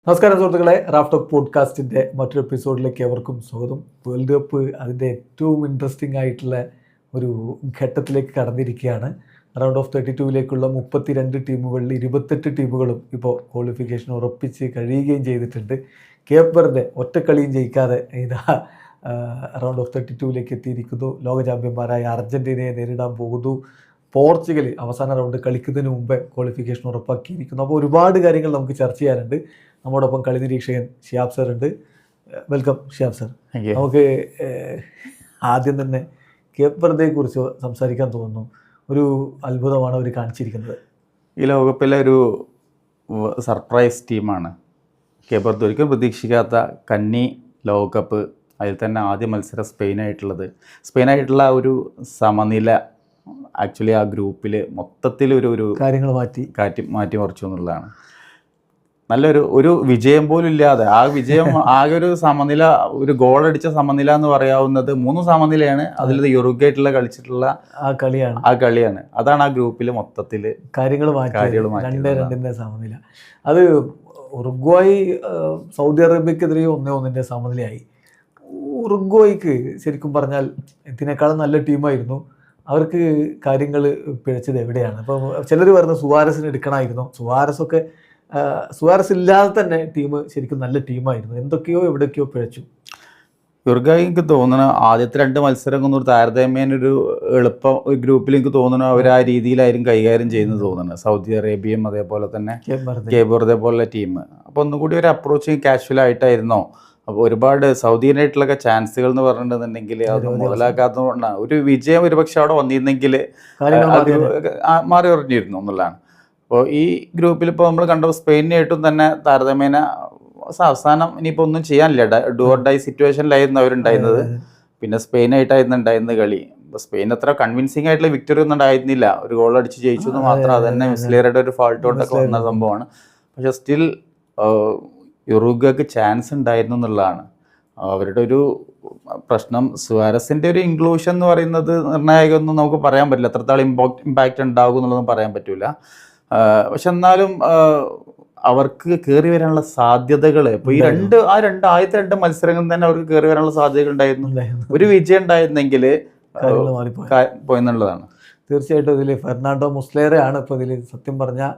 നമസ്കാരം സുഹൃത്തുക്കളെ, Raf talk പോഡ്കാസ്റ്റിൻ്റെ മറ്റൊരു എപ്പിസോഡിലേക്ക് ഏവർക്കും സ്വാഗതം. വേൾഡ് കപ്പ് അതിൻ്റെ ഏറ്റവും ഇൻട്രസ്റ്റിംഗ് ആയിട്ടുള്ള ഒരു ഘട്ടത്തിലേക്ക് കടന്നിരിക്കുകയാണ്. റൗണ്ട് ഓഫ് 32ലേക്കുള്ള 32 ടീമുകളിൽ 28 ടീമുകളും ഇപ്പോൾ ക്വാളിഫിക്കേഷൻ ഉറപ്പിച്ച് കഴിയുകയും ചെയ്തിട്ടുണ്ട്. കേപ്പ് വെർഡെ ഒറ്റക്കളിയും ജയിക്കാതെ ഇതാ റൗണ്ട് ഓഫ് 32ലേക്ക് എത്തിയിരിക്കുന്നു. ലോക ചാമ്പ്യന്മാരായ അർജൻറ്റീനയെ നേരിടാൻ പോകുന്നു. പോർച്ചുഗൽ അവസാന റൗണ്ട് കളിക്കുന്നതിന് മുമ്പേ ക്വാളിഫിക്കേഷൻ ഉറപ്പാക്കിയിരിക്കുന്നു. അപ്പോൾ ഒരുപാട് കാര്യങ്ങൾ നമുക്ക് ചർച്ച ചെയ്യാനുണ്ട്. നമ്മോടൊപ്പം കളി നിരീക്ഷകൻ ഷിയാബ് സർ ഉണ്ട്. Welcome Shiyab sir. നമുക്ക് ആദ്യം തന്നെ കേപ്പ് വെർഡെയെ കുറിച്ച് സംസാരിക്കാൻ തോന്നുന്നു. ഒരു അത്ഭുതമാണ് അവർ കാണിച്ചിരിക്കുന്നത്. ഈ ലോകകപ്പിലെ ഒരു സർപ്രൈസ് ടീമാണ് കേപ്പ് വെർഡെ. ഒരിക്കലും പ്രതീക്ഷിക്കാത്ത കന്നി ലോകകപ്പ്. അതിൽ തന്നെ ആദ്യ മത്സരം സ്പെയിനായിട്ടുള്ള ഒരു സമനില ആക്ച്വലി ആ ഗ്രൂപ്പിൽ മൊത്തത്തിൽ ഒരു കാര്യങ്ങൾ മാറ്റി മറിച്ചു എന്നുള്ളതാണ്. നല്ലൊരു വിജയം പോലും ഇല്ലാതെ ആ വിജയം ആകെ ഒരു സമനില, ഒരു ഗോളടിച്ച സമനില എന്ന് പറയാവുന്നത് 3 സമനിലയാണ്. അതിൽ യുറുഗ്വായിട്ടുള്ള കളിച്ചിട്ടുള്ള ആ കളിയാണ്. അതാണ് ആ ഗ്രൂപ്പിൽ മൊത്തത്തിൽ കാര്യങ്ങൾ മാറ്റി 2-2 സമനില. അത് ഉറുഗ്വായി സൗദി അറേബ്യക്കെതിരെ 1-1 സമനിലയായി. ഉറുഗ്വായ്ക്ക് ശരിക്കും പറഞ്ഞാൽ ഇതിനേക്കാളും നല്ല ടീമായിരുന്നു. അവർക്ക് കാര്യങ്ങൾ പിഴച്ചത് എവിടെയാണ്? അപ്പോൾ ചിലർ പറയുന്നത് സുവാരസിന് എടുക്കണമായിരുന്നു. സുവാരസ് ഇല്ലാതെ തന്നെ ടീം ശരിക്കും നല്ല ടീമായിരുന്നു. എന്തൊക്കെയോ എവിടെയൊക്കെയോ പിഴച്ചു. യുറുഗ്വായ് എനിക്ക് തോന്നുന്നു ആദ്യത്തെ 2 മത്സരങ്ങൾ ഒരു താരതമ്യേനൊരു എളുപ്പം ഗ്രൂപ്പിൽ എനിക്ക് തോന്നുന്നു അവർ ആ രീതിയിലായിരിക്കും കൈകാര്യം ചെയ്യുന്നത് തോന്നുന്നു. സൗദി അറേബ്യയും അതേപോലെ തന്നെ കേപ്പ് വെർഡെ പോലുള്ള ടീം. അപ്പോൾ ഒന്നുകൂടി ഒരു അപ്രോച്ചിങ് കാഷ്വൽ ആയിട്ടായിരുന്നോ? അപ്പോൾ ഒരുപാട് സൗദിയിനായിട്ടുള്ളൊക്കെ ചാൻസുകൾ എന്ന് പറഞ്ഞിട്ടുണ്ടെങ്കിൽ അത് മുതലാക്കാത്തതുകൊണ്ടാണ് ഒരു വിജയം ഒരുപക്ഷെ അവിടെ വന്നിരുന്നെങ്കിൽ മാറി പറഞ്ഞിരുന്നു എന്നുള്ളതാണ്. അപ്പോൾ ഈ ഗ്രൂപ്പിൽ ഇപ്പോൾ നമ്മൾ കണ്ടപ്പോൾ സ്പെയിനായിട്ടും തന്നെ താരതമ്യേന അവസാനം ഇനിയിപ്പോൾ ഒന്നും ചെയ്യാനില്ല, ഡു ഓർ ഡൈ സിറ്റുവേഷനിലായിരുന്നു അവരുണ്ടായിരുന്നത്. പിന്നെ സ്പെയിനായിട്ടായിരുന്നു ഉണ്ടായിരുന്ന കളി. അപ്പോൾ സ്പെയിൻ അത്ര കൺവിൻസിങ് ആയിട്ടുള്ള വിക്ടറി ഒന്നും ഉണ്ടായിരുന്നില്ല. ഒരു ഗോൾ അടിച്ച് ജയിച്ചു എന്ന് മാത്രം. അത് തന്നെ മുസ്ലിയറുടെ ഒരു ഫാൾട്ട് കൊണ്ടൊക്കെ വന്ന സംഭവമാണ്. പക്ഷേ സ്റ്റിൽ യുറുഗ്വയ്ക്ക് ചാൻസ് ഉണ്ടായിരുന്നു എന്നുള്ളതാണ്. അവരുടെ ഒരു പ്രശ്നം സുവാരസിൻ്റെ ഒരു ഇൻക്ലൂഷൻ എന്ന് പറയുന്നത് നിർണായകമൊന്നും നമുക്ക് പറയാൻ പറ്റില്ല. എത്രത്തോളം ഇമ്പാക്റ്റ് ഉണ്ടാകും എന്നുള്ളതൊന്നും പറയാൻ പറ്റില്ല. പക്ഷെ എന്നാലും അവർക്ക് കയറി വരാനുള്ള സാധ്യതകൾ ഇപ്പോൾ ആദ്യത്തെ 2 മത്സരങ്ങളിൽ തന്നെ അവർക്ക് കയറി വരാനുള്ള സാധ്യതകൾ ഉണ്ടായിരുന്നു. ഒരു വിജയം ഉണ്ടായിരുന്നെങ്കിൽ പോയെന്നുള്ളതാണ്. തീർച്ചയായിട്ടും ഇതിൽ ഫെർണാണ്ടോ മുസ്ലേറയാണ് ഇപ്പോൾ ഇതിൽ സത്യം പറഞ്ഞാൽ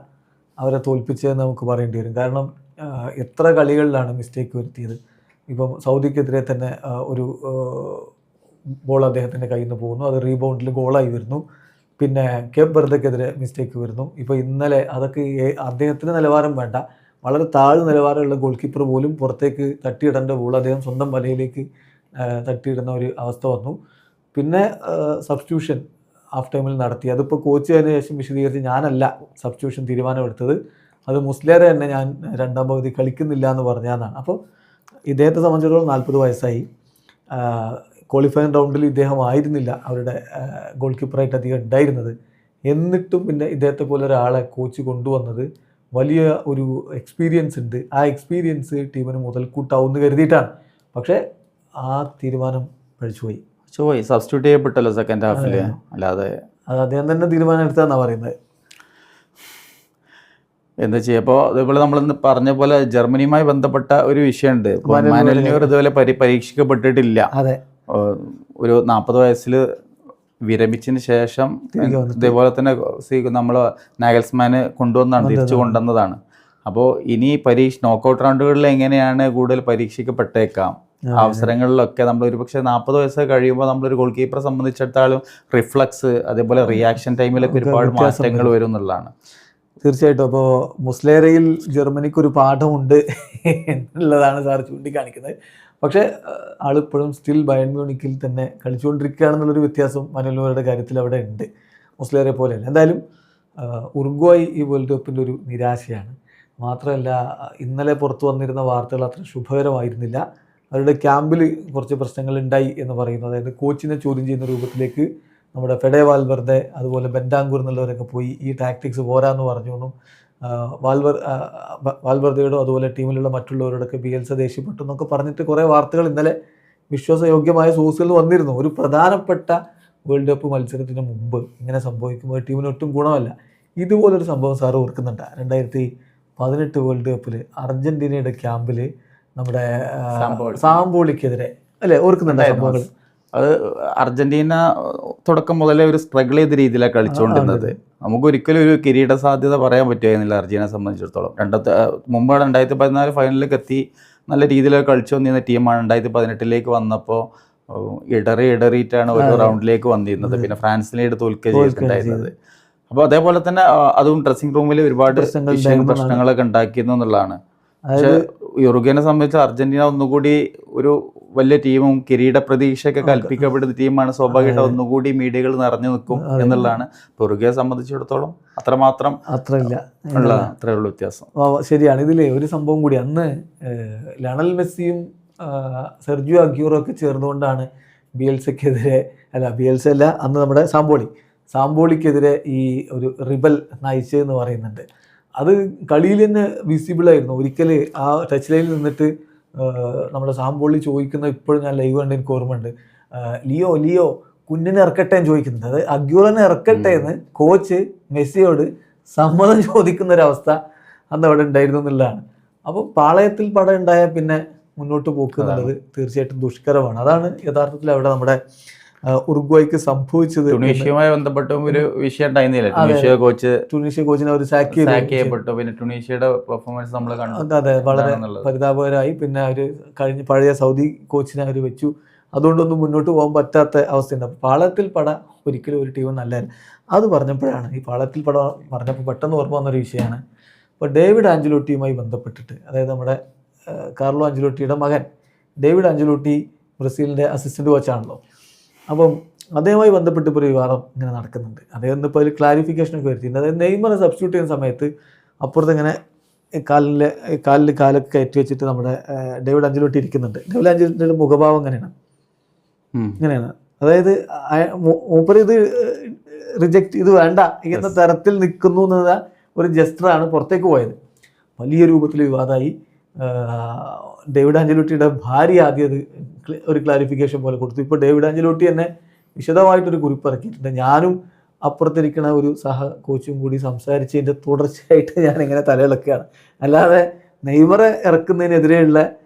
അവരെ തോൽപ്പിച്ചതെന്ന് നമുക്ക് പറയേണ്ടി വരും. കാരണം എത്ര കളികളിലാണ് മിസ്റ്റേക്ക് വരുത്തിയത്. ഇപ്പം സൗദിക്കെതിരെ തന്നെ ഒരു ബോൾ അദ്ദേഹത്തിൻ്റെ കയ്യിൽ നിന്ന് പോകുന്നു, അത് റീബൗണ്ടിൽ ഗോളായി വരുന്നു. പിന്നെ കേപ്പ് വെർഡെക്കെതിരെ മിസ്റ്റേക്ക് വരുന്നു. ഇപ്പോൾ ഇന്നലെ അതൊക്കെ അദ്ദേഹത്തിന് നിലവാരം വേണ്ട, വളരെ താഴ്ന്ന നിലവാരമുള്ള ഗോൾ കീപ്പർ പോലും പുറത്തേക്ക് തട്ടിയിടേണ്ട ബോൾ അദ്ദേഹം സ്വന്തം വലയിലേക്ക് തട്ടിയിടുന്ന ഒരു അവസ്ഥ വന്നു. പിന്നെ സബ്സ്റ്റിറ്റ്യൂഷൻ ഹാഫ് ടൈമിൽ നടത്തി. അതിപ്പോൾ കോച്ച് അതിന് ശേഷം വിശദീകരിച്ച് ഞാനല്ല സബ്സ്റ്റിറ്റ്യൂഷൻ തീരുമാനമെടുത്തത്, അത് മുസ്ലിയറെ തന്നെ ഞാൻ 2ാം പകുതി കളിക്കുന്നില്ല എന്ന് പറഞ്ഞതാണ്. അപ്പോൾ ഇദ്ദേഹത്തെ സംബന്ധിച്ചിടത്തോളം 40 വയസ്സായി. ക്വാളിഫയിങ് റൗണ്ടിൽ ഇദ്ദേഹം ആയിരുന്നില്ല അവരുടെ ഗോൾ കീപ്പറായിട്ട് അധികം ഉണ്ടായിരുന്നത്. എന്നിട്ടും പിന്നെ ഇദ്ദേഹത്തെ പോലെ ഒരാളെ കോച്ച് കൊണ്ടുവന്നത് വലിയ ഒരു എക്സ്പീരിയൻസ് ഉണ്ട്. ആ എക്സ്പീരിയൻസ് ടീമിന് മുതൽക്കൂട്ടാവുമെന്ന് കരുതിയിട്ടാണ്. പക്ഷേ ആ തീരുമാനം പഴിച്ചുപോയി. സബ്സ്റ്റിറ്റ്യൂട്ട് ചെയ്യപ്പെട്ടല്ലോ സെക്കൻഡ് ഹാഫിൽ. അല്ലാതെ അത് അദ്ദേഹം തന്നെ തീരുമാനം എടുത്താന്നാണ് പറയുന്നത്. എന്താ ചെയ്യുക? അപ്പോൾ അതേപോലെ നമ്മളിന്ന് പറഞ്ഞ പോലെ ജർമ്മനിയുമായി ബന്ധപ്പെട്ട ഒരു വിഷയമുണ്ട്. മാനുവൽ ന്യൂയർ ഇതുപോലെ പരീക്ഷിക്കപ്പെട്ടിട്ടില്ല. ഒരു 40 വയസ്സിൽ വിരമിച്ചതിന് ശേഷം ഇതേപോലെ തന്നെ നമ്മൾ നാഗൽസ്മാന് തിരിച്ചു കൊണ്ടുവന്നതാണ്. അപ്പോൾ ഇനി നോക്കൗട്ട് റൗണ്ടുകളിൽ എങ്ങനെയാണ് കൂടുതൽ പരീക്ഷിക്കപ്പെട്ടേക്കാം. അവസരങ്ങളിലൊക്കെ നമ്മൾ ഒരുപക്ഷെ 40 വയസ്സ് കഴിയുമ്പോൾ നമ്മളൊരു ഗോൾ കീപ്പറെ സംബന്ധിച്ചിടത്തോളം റിഫ്ലക്സ് അതേപോലെ റിയാക്ഷൻ ടൈമിലൊക്കെ ഒരുപാട് മാറ്റങ്ങൾ വരും എന്നുള്ളതാണ്. തീർച്ചയായിട്ടും. അപ്പോൾ മുസ്ലേറയിൽ ജർമ്മനിക്കൊരു പാഠമുണ്ട് എന്നുള്ളതാണ് സാർ ചൂണ്ടിക്കാണിക്കുന്നത്. പക്ഷേ ആളിപ്പോഴും സ്റ്റിൽ ബയൺ മ്യൂണിക്കിൽ തന്നെ കളിച്ചുകൊണ്ടിരിക്കുകയാണെന്നുള്ളൊരു വ്യത്യാസം മാനുവൽ ന്യൂയറുടെ കാര്യത്തിൽ അവിടെ ഉണ്ട്, മുസ്ലേറെ പോലെയല്ല. എന്തായാലും ഉറുഗ്വായ് ഈ വേൾഡ് കപ്പിൻ്റെ ഒരു നിരാശയാണ്. മാത്രമല്ല ഇന്നലെ പുറത്തു വന്നിരുന്ന വാർത്തകൾ അത്ര ശുഭകരമായിരുന്നില്ല. അവരുടെ ക്യാമ്പിൽ കുറച്ച് പ്രശ്നങ്ങൾ ഉണ്ടായി എന്ന് പറയുന്നു. അതായത് കോച്ചിനെ ചോദ്യം ചെയ്യുന്ന രൂപത്തിലേക്ക് നമ്മുടെ ഫെഡെ വാൽവെർഡെ അതുപോലെ ബെൻഡാങ്കൂർ എന്നുള്ളവരൊക്കെ പോയി ഈ ടാക്ടിക്സ് പോരാന്ന് പറഞ്ഞു എന്നും വാൽവെർഡെയോടും അതുപോലെ ടീമിലുള്ള മറ്റുള്ളവരോടൊക്കെ ബിയൽസ ദേഷ്യപ്പെട്ടു എന്നൊക്കെ പറഞ്ഞിട്ട് കുറേ വാർത്തകൾ ഇന്നലെ വിശ്വാസയോഗ്യമായ സോഴ്സുകൾ വന്നിരുന്നു. ഒരു പ്രധാനപ്പെട്ട വേൾഡ് കപ്പ് മത്സരത്തിന് മുമ്പ് ഇങ്ങനെ സംഭവിക്കുമ്പോൾ ടീമിന് ഒട്ടും ഗുണമല്ല. ഇതുപോലൊരു സംഭവം സാറ് ഓർക്കുന്നുണ്ട്? 18 വേൾഡ് കപ്പിൽ അർജന്റീനയുടെ ക്യാമ്പിൽ നമ്മുടെ സാമ്പോളിക്കെതിരെ അല്ലേ ഓർക്കുന്നുണ്ട് സംഭവങ്ങൾ? അത് അർജന്റീന തുടക്കം മുതലേ ഒരു സ്ട്രഗിൾ ചെയ്ത രീതിയിലാണ് കളിച്ചുകൊണ്ടിരുന്നത്. നമുക്ക് ഒരിക്കലും ഒരു കിരീട സാധ്യത പറയാൻ പറ്റുമായിരുന്നില്ല അർജന്റീനയെ സംബന്ധിച്ചിടത്തോളം. മുമ്പ് 2014 ഫൈനലിലേക്ക് എത്തി നല്ല രീതിയിലൊക്കെ കളിച്ചു വന്നിരുന്ന ടീമാണ് 2018 വന്നപ്പോൾ ഇടറിയിട്ടാണ് ഒരു റൗണ്ടിലേക്ക് വന്നിരുന്നത്. പിന്നെ ഫ്രാൻസിനായിട്ട് തോൽക്കുക ചെയ്തിട്ടുണ്ടായിരുന്നത്. അപ്പോൾ അതേപോലെ തന്നെ അതും ഡ്രസ്സിംഗ് റൂമിൽ ഒരുപാട് പ്രശ്നങ്ങളൊക്കെ ഉണ്ടാക്കിയിരുന്നു എന്നുള്ളതാണ്. പക്ഷെ യുറുഗ്വേനെ സംബന്ധിച്ച് അർജന്റീന ഒന്നുകൂടി ഒരു വലിയ ടീമും കിരീട പ്രതീക്ഷയൊക്കെ കൽപ്പിക്കപ്പെടുന്ന ടീമാണ്. സ്വാഭാവികമായിട്ട് ഒന്നുകൂടി മീഡിയകൾ നിറഞ്ഞു നിൽക്കും എന്നുള്ളതാണ്. യുറുഗ്വയെ സംബന്ധിച്ചിടത്തോളം അത്രമാത്രം അത്രേ ഉള്ളൂ വ്യത്യാസം. ശരിയാണ്. ഇതിലെ ഒരു സംഭവം കൂടി, അന്ന് ലയണൽ മെസ്സിയും സെർജിയോ അഗ്യൂറോ ഒക്കെ ചേർന്നുകൊണ്ടാണ് ബിയൽസയ്ക്കെതിരെ ബിയൽസ അല്ല, അന്ന് നമ്മുടെ സാമ്പോളിക്കെതിരെ ഈ ഒരു റിബൽ നയിച്ചതെന്ന് പറയുന്നുണ്ട്. അത് കളിയിൽ തന്നെ വിസിബിളായിരുന്നു. ഒരിക്കൽ ആ ടച്ച് ലൈനിൽ നിന്നിട്ട് നമ്മുടെ സാമ്പോളി ചോദിക്കുന്ന, ഇപ്പോഴും ഞാൻ ലൈവ് കണ്ട് എനിക്ക് ഓർമ്മയുണ്ട്, ലിയോ കുഞ്ഞിനെ ഇറക്കട്ടെ എന്ന് ചോദിക്കുന്നത്. അത് അഗ്യൂറിനെ ഇറക്കട്ടെ എന്ന് കോച്ച് മെസ്സിയോട് സമ്മതം ചോദിക്കുന്ന ഒരവസ്ഥ അന്ന് അവിടെ ഉണ്ടായിരുന്നു എന്നുള്ളതാണ്. അപ്പോൾ പാളയത്തിൽ പടം ഉണ്ടായാൽ പിന്നെ മുന്നോട്ട് പോക്ക് എന്നുള്ളത് തീർച്ചയായിട്ടും ദുഷ്കരമാണ്. അതാണ് യഥാർത്ഥത്തിൽ അവിടെ നമ്മുടെ ഉറുഗ്വേക്ക് സംഭവിച്ചത്. ടുണീഷ്യയുമായി ബന്ധപ്പെട്ടും ഒരു വിഷയം ഉണ്ടായിരുന്നില്ല. ടുണീഷ്യ കോച്ചിനെ അവർ സാക്ക് ചെയ്യപ്പെട്ടു. പിന്നെ ടുണീഷ്യയുടെ പെർഫോമൻസ് നമ്മൾ കണ്ടു. അതെ, വളരെ പരിതാപകരമായി. പിന്നെ അവർ പഴയ സൗദി കോച്ചിനെ അവർ വെച്ചു. അതുകൊണ്ടൊന്നും മുന്നോട്ട് പോകാൻ പറ്റാത്ത അവസ്ഥയുണ്ട്. അപ്പോൾ പാളയത്തിൽ പട ഒരിക്കലും ഒരു ടീം നല്ലതല്ല. അത് പറഞ്ഞപ്പോഴാണ്, ഈ പാളയത്തിൽ പട പറഞ്ഞപ്പോൾ പെട്ടെന്ന് ഓർമ്മ വന്നൊരു വിഷയമാണ്. ഇപ്പോൾ ഡേവിഡ് ആഞ്ചലോട്ടിയുമായി ബന്ധപ്പെട്ടിട്ട്, അതായത് നമ്മുടെ കാർലോ ആഞ്ചലോട്ടിയുടെ മകൻ ഡേവിഡ് ആഞ്ചലോട്ടി ബ്രസീലിൻ്റെ അസിസ്റ്റന്റ് കോച്ചാണല്ലോ. അപ്പം അദ്ദേഹവുമായി ബന്ധപ്പെട്ട് ഇപ്പോൾ ഒരു വിവാദം ഇങ്ങനെ നടക്കുന്നുണ്ട്. അദ്ദേഹം ഇപ്പോൾ അതിൽ ക്ലാരിഫിക്കേഷനൊക്കെ വരുത്തിയിട്ടുണ്ട്. അതായത് നെയ്മറെ സബ്സ്റ്റിറ്റ്യൂട്ട് ചെയ്യുന്ന സമയത്ത് അപ്പുറത്ത് ഇങ്ങനെ കാലിൽ കാലൊക്കെ കയറ്റി വെച്ചിട്ട് നമ്മുടെ ഡേവിഡ് ആഞ്ചലോട്ടി ഇരിക്കുന്നുണ്ട്. ഡേവിഡ് ആഞ്ചലോട്ടിയുടെ മുഖഭാവം ഇങ്ങനെയാണ്. അതായത് മൂപ്പര് ഇത് റിജക്റ്റ്, ഇത് വേണ്ട എന്ന തരത്തിൽ നിൽക്കുന്നു എന്ന ഒരു ജസ്റ്ററാണ് പുറത്തേക്ക് പോയത്. വലിയ രൂപത്തിൽ വിവാദമായി. ഡേവിഡ് ആഞ്ചലോട്ടിയുടെ ഭാര്യ ആദ്യം അത് ഒരു ക്ലാരിഫിക്കേഷൻ പോലെ കൊടുത്തു. ഇപ്പോൾ ഡേവിഡ് ആഞ്ചലോട്ടി തന്നെ വിശദമായിട്ടൊരു കുറിപ്പ് ഇറക്കിയിട്ടുണ്ട്. ഞാനും അപ്പുറത്തിരിക്കുന്ന ഒരു സഹ കോച്ചും കൂടി സംസാരിച്ചതിൻ്റെ തുടർച്ചയായിട്ട് ഞാനിങ്ങനെ തലയിളക്കുകയാണ്. അല്ലാതെ നെയ്മറെ ഇറക്കുന്നതിനെതിരെയുള്ള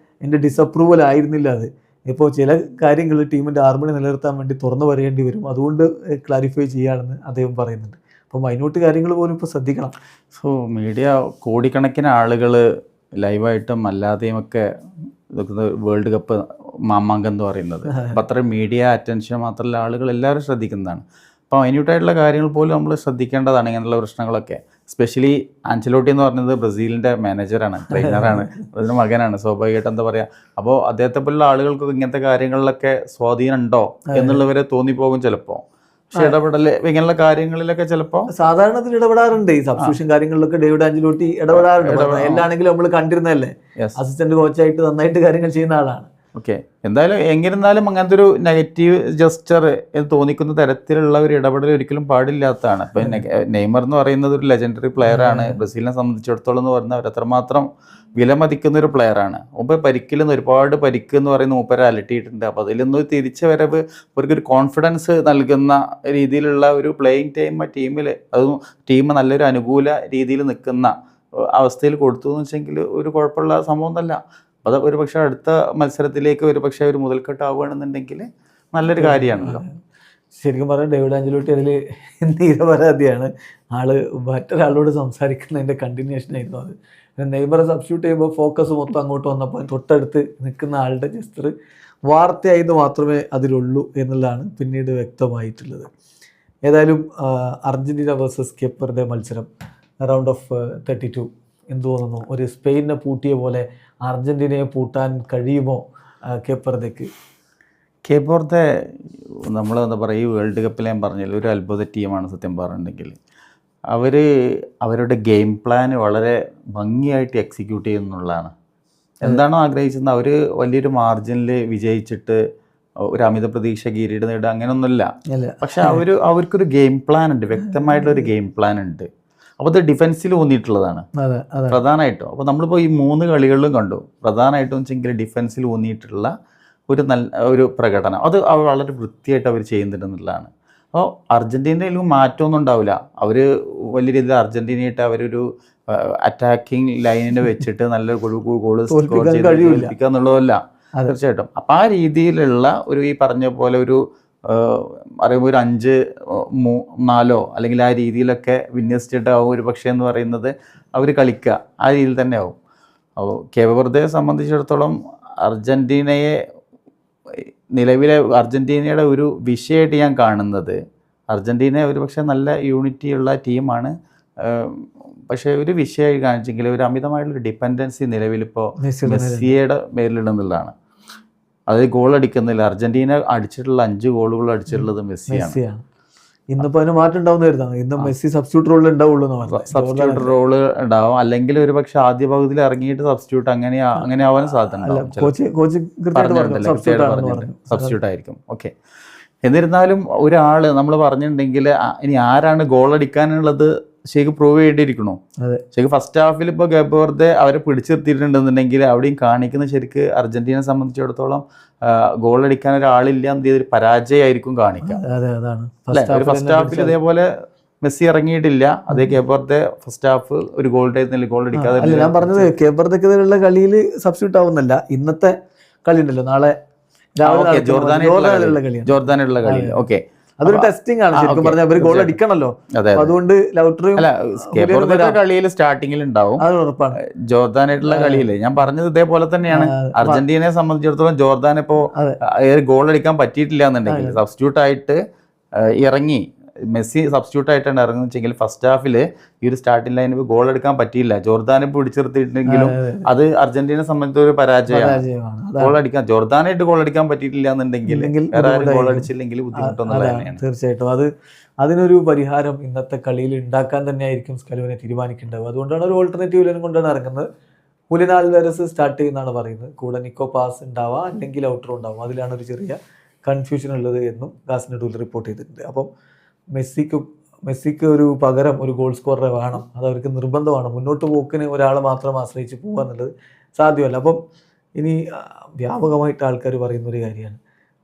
എൻ്റെ ഡിസപ്രൂവൽ ആയിരുന്നില്ല അത്. ഇപ്പോൾ ചില കാര്യങ്ങൾ ടീമിൻ്റെ ഹാർമണി നിലനിർത്താൻ വേണ്ടി തുറന്നു പറയേണ്ടി വരും, അതുകൊണ്ട് ക്ലാരിഫൈ ചെയ്യുകയാണെന്ന് അദ്ദേഹം പറയുന്നുണ്ട്. അപ്പോൾ മൈന്യൂട്ട് കാര്യങ്ങൾ പോലും ഇപ്പോൾ ശ്രദ്ധിക്കണം. സോ മീഡിയ കോടിക്കണക്കിന് ആളുകൾ ലൈവായിട്ടും അല്ലാതെയും ഒക്കെ വേൾഡ് കപ്പ് മാമാങ്കം എന്ന് പറയുന്നത്. അപ്പം അത്ര മീഡിയ അറ്റൻഷൻ മാത്രമല്ല, ആളുകൾ എല്ലാവരും ശ്രദ്ധിക്കുന്നതാണ്. അപ്പോൾ മൈന്യൂട്ടായിട്ടുള്ള കാര്യങ്ങൾ പോലും നമ്മൾ ശ്രദ്ധിക്കേണ്ടതാണ്. ഇങ്ങനെയുള്ള പ്രശ്നങ്ങളൊക്കെ എസ്പെഷ്യലി ആഞ്ചലോട്ടി എന്ന് പറയുന്നത് ബ്രസീലിൻ്റെ മാനേജറാണ്, ട്രെയിനറാണ്, അതിൻ്റെ മകനാണ്. സ്വാഭാവികമായിട്ട് എന്താ പറയുക, അപ്പോൾ അദ്ദേഹത്തെ പോലുള്ള ആളുകൾക്ക് ഇങ്ങനത്തെ കാര്യങ്ങളിലൊക്കെ സ്വാധീനം ഉണ്ടോ എന്നുള്ളവരെ തോന്നിപ്പോകും ചിലപ്പോൾ. പക്ഷെ ഇടപെടല് ഇങ്ങനെയുള്ള കാര്യങ്ങളിലൊക്കെ ചിലപ്പോൾ സാധാരണത്തിൽ ഇടപെടാറുണ്ട്. ഈ സബ്സ്റ്റിറ്റ്യൂഷൻ കാര്യങ്ങളിലൊക്കെ ഡേവിഡ് ആഞ്ചലോട്ടി ഇടപെടാറുണ്ട്. എല്ലാണെങ്കിലും നമ്മൾ കണ്ടിരുന്നല്ലേ, അസിസ്റ്റന്റ് കോച്ചായിട്ട് നന്നായിട്ട് കാര്യങ്ങൾ ചെയ്യുന്ന ആളാണ്. ഓക്കെ, എന്തായാലും എങ്ങിരുന്നാലും അങ്ങനത്തെ ഒരു നെഗറ്റീവ് ജസ്റ്റർ എന്ന് തോന്നിക്കുന്ന തരത്തിലുള്ള ഒരു ഇടപെടൽ ഒരിക്കലും പാടില്ലാത്തതാണ്. ഇപ്പം നെയ്മർ എന്ന് പറയുന്നത് ഒരു ലെജൻഡറി പ്ലെയറാണ്. ബ്രസീലിനെ സംബന്ധിച്ചിടത്തോളം എന്ന് പറഞ്ഞാൽ അവർ അത്രമാത്രം വിലമതിക്കുന്ന ഒരു പ്ലെയറാണ്. മുമ്പ് പരിക്കിൽ ഒരുപാട് പരിക്ക് എന്ന് പറയുന്ന മൂപ്പരെ അലട്ടിയിട്ടുണ്ട്. അപ്പോൾ അതിൽ നിന്ന് തിരിച്ചു വരവ് അവർക്കൊരു കോൺഫിഡൻസ് നൽകുന്ന രീതിയിലുള്ള ഒരു പ്ലേയിങ് ടൈം ടീമിൽ, അതും ടീം നല്ലൊരു അനുകൂല രീതിയിൽ നിൽക്കുന്ന അവസ്ഥയിൽ കൊടുത്തു എന്ന് വെച്ചെങ്കിൽ ഒരു കുഴപ്പമുള്ള സംഭവം ഒന്നല്ല. അത് ഒരു പക്ഷേ അടുത്ത മത്സരത്തിലേക്ക് ഒരു പക്ഷേ ഒരു മുതൽക്കെട്ടാവുകയാണെന്നുണ്ടെങ്കിൽ നല്ലൊരു കാര്യമാണല്ലോ. ശരിക്കും പറഞ്ഞാൽ ഡേവിഡ് ആഞ്ചലോട്ടി അതിൽ നിരപരാധിയാണ്. ആള് മറ്റൊരാളോട് സംസാരിക്കുന്നതിൻ്റെ കണ്ടിന്യൂഷൻ ആയിരുന്നു അത്. നെയ്മറെ സബ്സ്റ്റിറ്റ്യൂട്ട് ചെയ്യുമ്പോൾ ഫോക്കസ് മൊത്തം അങ്ങോട്ട് വന്നപ്പോൾ തൊട്ടടുത്ത് നിൽക്കുന്ന ആളുടെ ജസ്റ്റർ വാർത്തയായത് മാത്രമേ അതിലുള്ളൂ എന്നുള്ളതാണ് പിന്നീട് വ്യക്തമായിട്ടുള്ളത്. ഏതായാലും അർജന്റീന വേഴ്സസ് കേപ്പറുടെ മത്സരം റൗണ്ട് ഓഫ് 32 എന്ത് തോന്നുന്നു? ഒരു സ്പെയിനെ പൂട്ടിയ പോലെ അർജന്റീനയെ പൂട്ടാൻ കഴിയുമോ കേപ്പറുടെക്ക്? കേപ്പറുടെ നമ്മൾ എന്താ പറയുക, ഈ വേൾഡ് കപ്പിൽ ഞാൻ പറഞ്ഞില്ല, ഒരു അത്ഭുത ടീമാണ് സത്യം പറഞ്ഞിട്ടുണ്ടെങ്കിൽ. അവരുടെ ഗെയിം പ്ലാൻ വളരെ ഭംഗിയായിട്ട് എക്സിക്യൂട്ട് ചെയ്യുന്നുള്ളതാണ്. എന്താണോ ആഗ്രഹിച്ചത് അവർ വലിയൊരു മാർജിനിൽ വിജയിച്ചിട്ട് ഒരു അമിത പ്രതീക്ഷ കിരീടം നേടുക അങ്ങനെയൊന്നുമില്ല. പക്ഷെ അവർക്കൊരു ഗെയിം പ്ലാൻ ഉണ്ട്, വ്യക്തമായിട്ടുള്ളൊരു ഗെയിം പ്ലാൻ ഉണ്ട്. അപ്പോൾ അത് ഡിഫൻസിൽ ഊന്നിയിട്ടുള്ളതാണ് പ്രധാനമായിട്ടും. അപ്പോൾ നമ്മളിപ്പോൾ ഈ 3 കളികളിലും കണ്ടു, പ്രധാനമായിട്ടും വെച്ചെങ്കിൽ ഡിഫൻസിൽ ഊന്നിയിട്ടുള്ള ഒരു പ്രകടനം. അത് വളരെ വൃത്തിയായിട്ട് അവർ ചെയ്യുന്നുണ്ടെന്നുള്ളതാണ്. അപ്പോൾ അർജൻറ്റീനയിലും മാറ്റമൊന്നും ഉണ്ടാവില്ല. അവർ വലിയ രീതിയിൽ അർജൻറ്റീനയായിട്ട് അവരൊരു അറ്റാക്കിംഗ് ലൈനിനെ വെച്ചിട്ട് നല്ല ഗോൾ സ്കോർ ചെയ്ത് കഴിയില്ല തോൽപ്പിക്കുക എന്നുള്ളതല്ല തീർച്ചയായിട്ടും. അപ്പം ആ രീതിയിലുള്ള ഒരു ഈ പറഞ്ഞ പോലെ ഒരു പറയുമ്പോൾ ഒരു 5-4 അല്ലെങ്കിൽ ആ രീതിയിലൊക്കെ വിന്യസിച്ചിട്ടാവും ഒരു പക്ഷേ എന്ന് പറയുന്നത് അവർ കളിക്കുക ആ രീതിയിൽ തന്നെ ആവും. അപ്പോൾ കേപ് വെർദയെ സംബന്ധിച്ചിടത്തോളം അർജൻറ്റീനയെ നിലവിലെ അർജൻറ്റീനയുടെ ഒരു വിഷയമായിട്ട് ഞാൻ കാണുന്നത്, അർജൻറ്റീന ഒരു പക്ഷേ നല്ല യൂണിറ്റിയുള്ള ടീമാണ്, പക്ഷേ ഒരു വിഷയമായി കാണിച്ചെങ്കിൽ ഒരു അമിതമായിട്ടുള്ള ഡിപ്പെൻഡൻസി നിലവിലിപ്പോൾ മെസ്സിയുടെ മേലിലുണ്ടെന്നുള്ളതാണ്. അത് ഗോൾ അടിക്കുന്നില്ല. അർജൻറ്റീന അടിച്ചിട്ടുള്ള 5 ഗോളുകൾ അടിച്ചിട്ടുള്ളത് മെസ്സിയാണ്. ഇന്നിപ്പോൾ അതിന് മാറ്റം ഉണ്ടാവുന്നതായിരുന്നു. ഇന്ന് മെസ്സി സബ്സ്റ്റിറ്റ്യൂട്ട് റോളിൽ ഉണ്ടാവുള്ളൂ. സബ്സ്റ്റിറ്റ്യൂട്ട് റോള് ഉണ്ടാവും, അല്ലെങ്കിൽ ഒരു പക്ഷെ ആദ്യ പകുതിയിൽ ഇറങ്ങിയിട്ട് സബ്സ്റ്റിറ്റ്യൂട്ട് അങ്ങനെ ആവാനും സാധ്യത സബ്സ്റ്റിറ്റ്യൂട്ട് ആയിരിക്കും. ഓക്കെ, എന്നിരുന്നാലും ഒരാൾ നമ്മൾ പറഞ്ഞിട്ടുണ്ടെങ്കിൽ ഇനി ആരാണ് ഗോൾ അടിക്കാനുള്ളത് ശരിക്കും പ്രൂവ് ചെയ്യേണ്ടിയിരിക്കണോ? ശരിക്കും ഫസ്റ്റ് ഹാഫിൽ ഇപ്പോൾ കേപ് വെർദെ അവരെ പിടിച്ചിരുത്തിയിട്ടുണ്ടെന്നുണ്ടെങ്കിൽ അവിടെയും കാണിക്കുന്ന ശരിക്ക് അർജന്റീനയെ സംബന്ധിച്ചിടത്തോളം ഗോൾ അടിക്കാൻ ഒരാളില്ല എന്ത് ചെയ്തൊരു പരാജയമായിരിക്കും കാണിക്കുക. ഒരു ഫസ്റ്റ് ഹാഫിൽ ഇതേപോലെ മെസ്സി ഇറങ്ങിയിട്ടില്ല, അതേ കേപ് വെർദെ ഫസ്റ്റ് ഹാഫ് ഒരു ഗോൾ അടിക്കാതെ. ഞാൻ പറഞ്ഞത് കേപ് വെർദെക്കെതിരെയുള്ള കളിയിൽ സബ്സ്റ്റിറ്റ്യൂട്ട് ആവുന്നില്ല. ഇന്നത്തെ കളി ഉണ്ടല്ലോ, നാളെ ജോർദാനായിട്ടുള്ള കളി. ഓക്കെ, അതൊരു ടെസ്റ്റിംഗ് ആണ് ശരിക്കും പറഞ്ഞാൽ. അവർ ഗോൾ അടിക്കണല്ലോ, അതുകൊണ്ട് കളിയിൽ സ്റ്റാർട്ടിങ്ങിൽ ഉണ്ടാവും, അത് ഉറപ്പാണ്. ജോർദാനായിട്ടുള്ള കളിയിൽ ഞാൻ പറഞ്ഞത് ഇതേപോലെ തന്നെയാണ്. അർജന്റീനയെ സംബന്ധിച്ചിടത്തോളം ജോർദാൻ ഇപ്പോൾ ഗോൾ അടിക്കാൻ പറ്റിയിട്ടില്ല എന്നുണ്ടെങ്കിൽ സബ്സ്റ്റിറ്റ്യൂട്ട് ആയിട്ട് ഇറങ്ങി, മെസ്സി സബ്സ്റ്റിറ്റ്യൂട്ട് ആയിട്ടാണ് ഇറങ്ങുന്നതെങ്കിൽ ഫസ്റ്റ് ഹാഫിൽ ഈ ഒരു സ്റ്റാർട്ടിംഗ് ലൈനിൽ ഗോൾ എടുക്കാൻ പറ്റിയില്ല. ജോർദാനെ പിടിച്ചിരുത്തിയിട്ടുണ്ടെങ്കിലും അത് അർജന്റീനയെ സംബന്ധിച്ച ഒരു പരാജയമാണ്. ഗോൾ അടിക്കാൻ ജോർദാനായിട്ട് ഗോൾ അടിക്കാൻ പറ്റിയിട്ടില്ല എന്നുണ്ടെങ്കിൽ ഗോൾ അടിച്ചില്ലെങ്കിൽ ബുദ്ധിമുട്ടൊന്നും. തീർച്ചയായിട്ടും അതിനൊരു പരിഹാരം ഇന്നത്തെ കളിയിൽ ഉണ്ടാക്കാൻ തന്നെയായിരിക്കും സ്കലോനി തീരുമാനിക്കേണ്ടത്. അതുകൊണ്ടാണ് ഒരു ഓൾട്ടർനേറ്റീവ് ലൈൻ കൊണ്ടാണ് ഇറങ്ങുന്നത്. ഹുലിയൻ ആൽവാരസ് സ്റ്റാർട്ട് ചെയ്യുന്നതാണ് പറയുന്നത്. കൂടെ നിക്കോ പാസ് ഉണ്ടാവാം, അല്ലെങ്കിൽ ഔട്ടർ ഉണ്ടാവും. അതിലാണ് ഒരു ചെറിയ കൺഫ്യൂഷൻ ഉള്ളത് എന്നും ഗാസ്നെഡൂൽ റിപ്പോർട്ട് ചെയ്തിട്ടുണ്ട്. അപ്പം മെസ്സിക്ക് ഒരു പകരം ഒരു ഗോൾ സ്കോററെ വേണം, അത് അവർക്ക് നിർബന്ധമാണ്. മുന്നോട്ട് പോക്കിന് ഒരാളെ മാത്രം ആശ്രയിച്ച് പോകുക എന്നുള്ളത് സാധ്യമല്ല. അപ്പം ഇനി വ്യാപകമായിട്ട് ആൾക്കാർ പറയുന്നൊരു കാര്യമാണ്,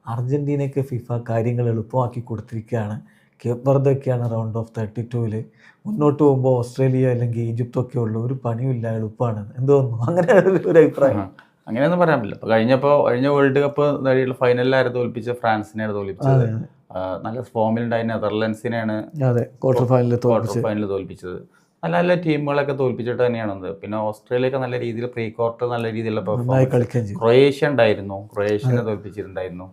അർജൻറ്റീനയ്ക്ക് ഫിഫ കാര്യങ്ങൾ എളുപ്പമാക്കി കൊടുത്തിരിക്കുകയാണ്. കേപ് വെർദെയൊക്കെയാണ് റൗണ്ട് ഓഫ് 32 മുന്നോട്ട് പോകുമ്പോൾ ഓസ്ട്രേലിയ അല്ലെങ്കിൽ ഈജിപ്തൊക്കെ ഉള്ളൂ, ഒരു പണിയില്ല, എളുപ്പമാണ്. എന്തോന്നു അങ്ങനെ ഒരു അഭിപ്രായം? അങ്ങനെയൊന്നും പറയാൻ പറ്റില്ല. കഴിഞ്ഞ വേൾഡ് കപ്പ് നേടിയുള്ള ഫൈനലിലായിരുന്നു തോൽപ്പിച്ചത്, ഫ്രാൻസിനെയാണ് തോൽപ്പിച്ചത്. നല്ല ഫോമിലുണ്ടായ നെതർലൻഡ്സിനെയാണ് ക്വാർട്ടർ ഫൈനലിൽ തോൽപ്പിച്ചത്. നല്ല നല്ല ടീമുകളൊക്കെ തോൽപ്പിച്ചിട്ട് തന്നെയാണ്. പിന്നെ ഓസ്ട്രേലിയയൊക്കെ നല്ല രീതിയിൽ പ്രീ ക്വാർട്ടർ നല്ല രീതിയിലുള്ള പെർഫോമൻസ്. ക്രൊയേഷ്യ ഉണ്ടായിരുന്നു, ക്രൊയേഷ്യനെ തോൽപ്പിച്ചിട്ടുണ്ടായിരുന്നു.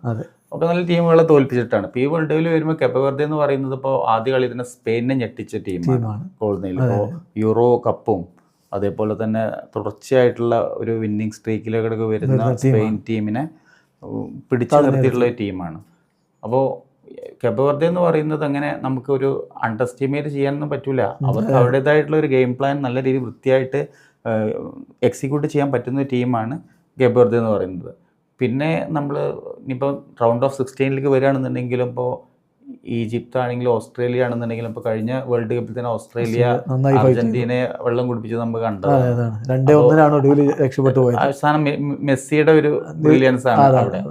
ഒക്കെ നല്ല ടീമുകളെ തോൽപ്പിച്ചിട്ടാണ്. ഇപ്പോൾ ഈ വേൾഡ് കപ്പിൽ വരുമ്പോൾ കേപ് വെർദെ എന്ന് പറയുന്നത് ഇപ്പോൾ ആദ്യ കളി തന്നെ സ്പെയിനിനെ ഞെട്ടിച്ച ടീമാണ്. ഇപ്പോൾ യൂറോ കപ്പും അതേപോലെ തന്നെ തുടർച്ചയായിട്ടുള്ള ഒരു വിന്നിങ് സ്ട്രീക്കിലൊക്കെ വരുന്ന സ്പെയിൻ ടീമിനെ പിടിച്ചു നിർത്തിയിട്ടുള്ള ടീമാണ്. അപ്പോൾ കേപ് വെർദെ എന്ന് പറയുന്നത് അങ്ങനെ നമുക്കൊരു അണ്ടർ എസ്റ്റിമേറ്റ് ചെയ്യാനൊന്നും പറ്റില്ല. അവർക്ക് അവരുടേതായിട്ടുള്ള ഒരു ഗെയിം പ്ലാൻ നല്ല രീതിയിൽ വൃത്തിയായിട്ട് എക്സിക്യൂട്ട് ചെയ്യാൻ പറ്റുന്ന ടീമാണ് കേപ് വെർദെ എന്ന് പറയുന്നത്. പിന്നെ നമ്മൾ ഇനിയിപ്പോൾ റൗണ്ട് ഓഫ് 16 വരികയാണെന്നുണ്ടെങ്കിലും ഇപ്പോൾ ഈജിപ്ത് ആണെങ്കിലും ഓസ്ട്രേലിയ ആണെന്നുണ്ടെങ്കിലും ഇപ്പോൾ കഴിഞ്ഞ വേൾഡ് കപ്പിൽ തന്നെ ഓസ്ട്രേലിയ അർജന്റീനയെ വെള്ളം കുടിപ്പിച്ചത് നമുക്ക് കണ്ടത്. അവസാനം മെസ്സിയുടെ ഒരു ബ്രില്യൻസ് ആണ് അവിടെ.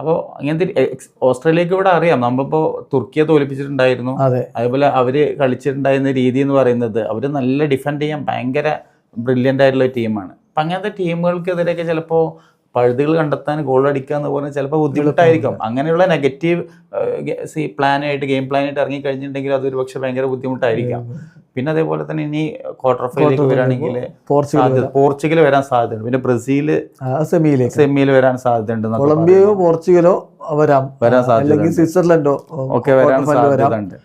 അപ്പോൾ അങ്ങനത്തെ ഓസ്ട്രേലിയക്ക് ഇവിടെ അറിയാം, നമ്മളിപ്പോൾ തുർക്കിയെ തോൽപ്പിച്ചിട്ടുണ്ടായിരുന്നു. അതേപോലെ അവർ കളിച്ചിട്ടുണ്ടായിരുന്ന രീതി എന്ന് പറയുന്നത് അവർ നല്ല ഡിഫെൻഡ് ചെയ്യാൻ ഭയങ്കര ബ്രില്യൻ്റ് ആയിട്ടുള്ള ടീമാണ്. അപ്പം അങ്ങനത്തെ ടീമുകൾക്കെതിരെയൊക്കെ ചിലപ്പോൾ പഴുതുകൾ കണ്ടെത്താൻ ഗോൾ അടിക്കുക എന്ന് പറഞ്ഞാൽ ചിലപ്പോൾ ബുദ്ധിമുട്ടായിരിക്കും. അങ്ങനെയുള്ള നെഗറ്റീവ് ഗെയിം പ്ലാനായിട്ട് ഇറങ്ങി കഴിഞ്ഞിട്ടുണ്ടെങ്കിൽ അതൊരു പക്ഷേ ഭയങ്കര ബുദ്ധിമുട്ടായിരിക്കാം. പിന്നെ അതേപോലെ തന്നെ ഇനി ക്വാർട്ടർ ഫൈനലിലേക്ക് വരികയാണെങ്കിൽ പോർച്ചുഗൽ വരാൻ സാധ്യതയുണ്ട്. പിന്നെ ബ്രസീൽ സെമിയിൽ വരാൻ സാധ്യതയുണ്ട്. കൊളംബിയയോ പോർച്ചുഗലോ വരാൻ സാധ്യത, സ്വിറ്റ്സർലൻഡോ ഒക്കെ വരാൻ സാധ്യതയുണ്ട്.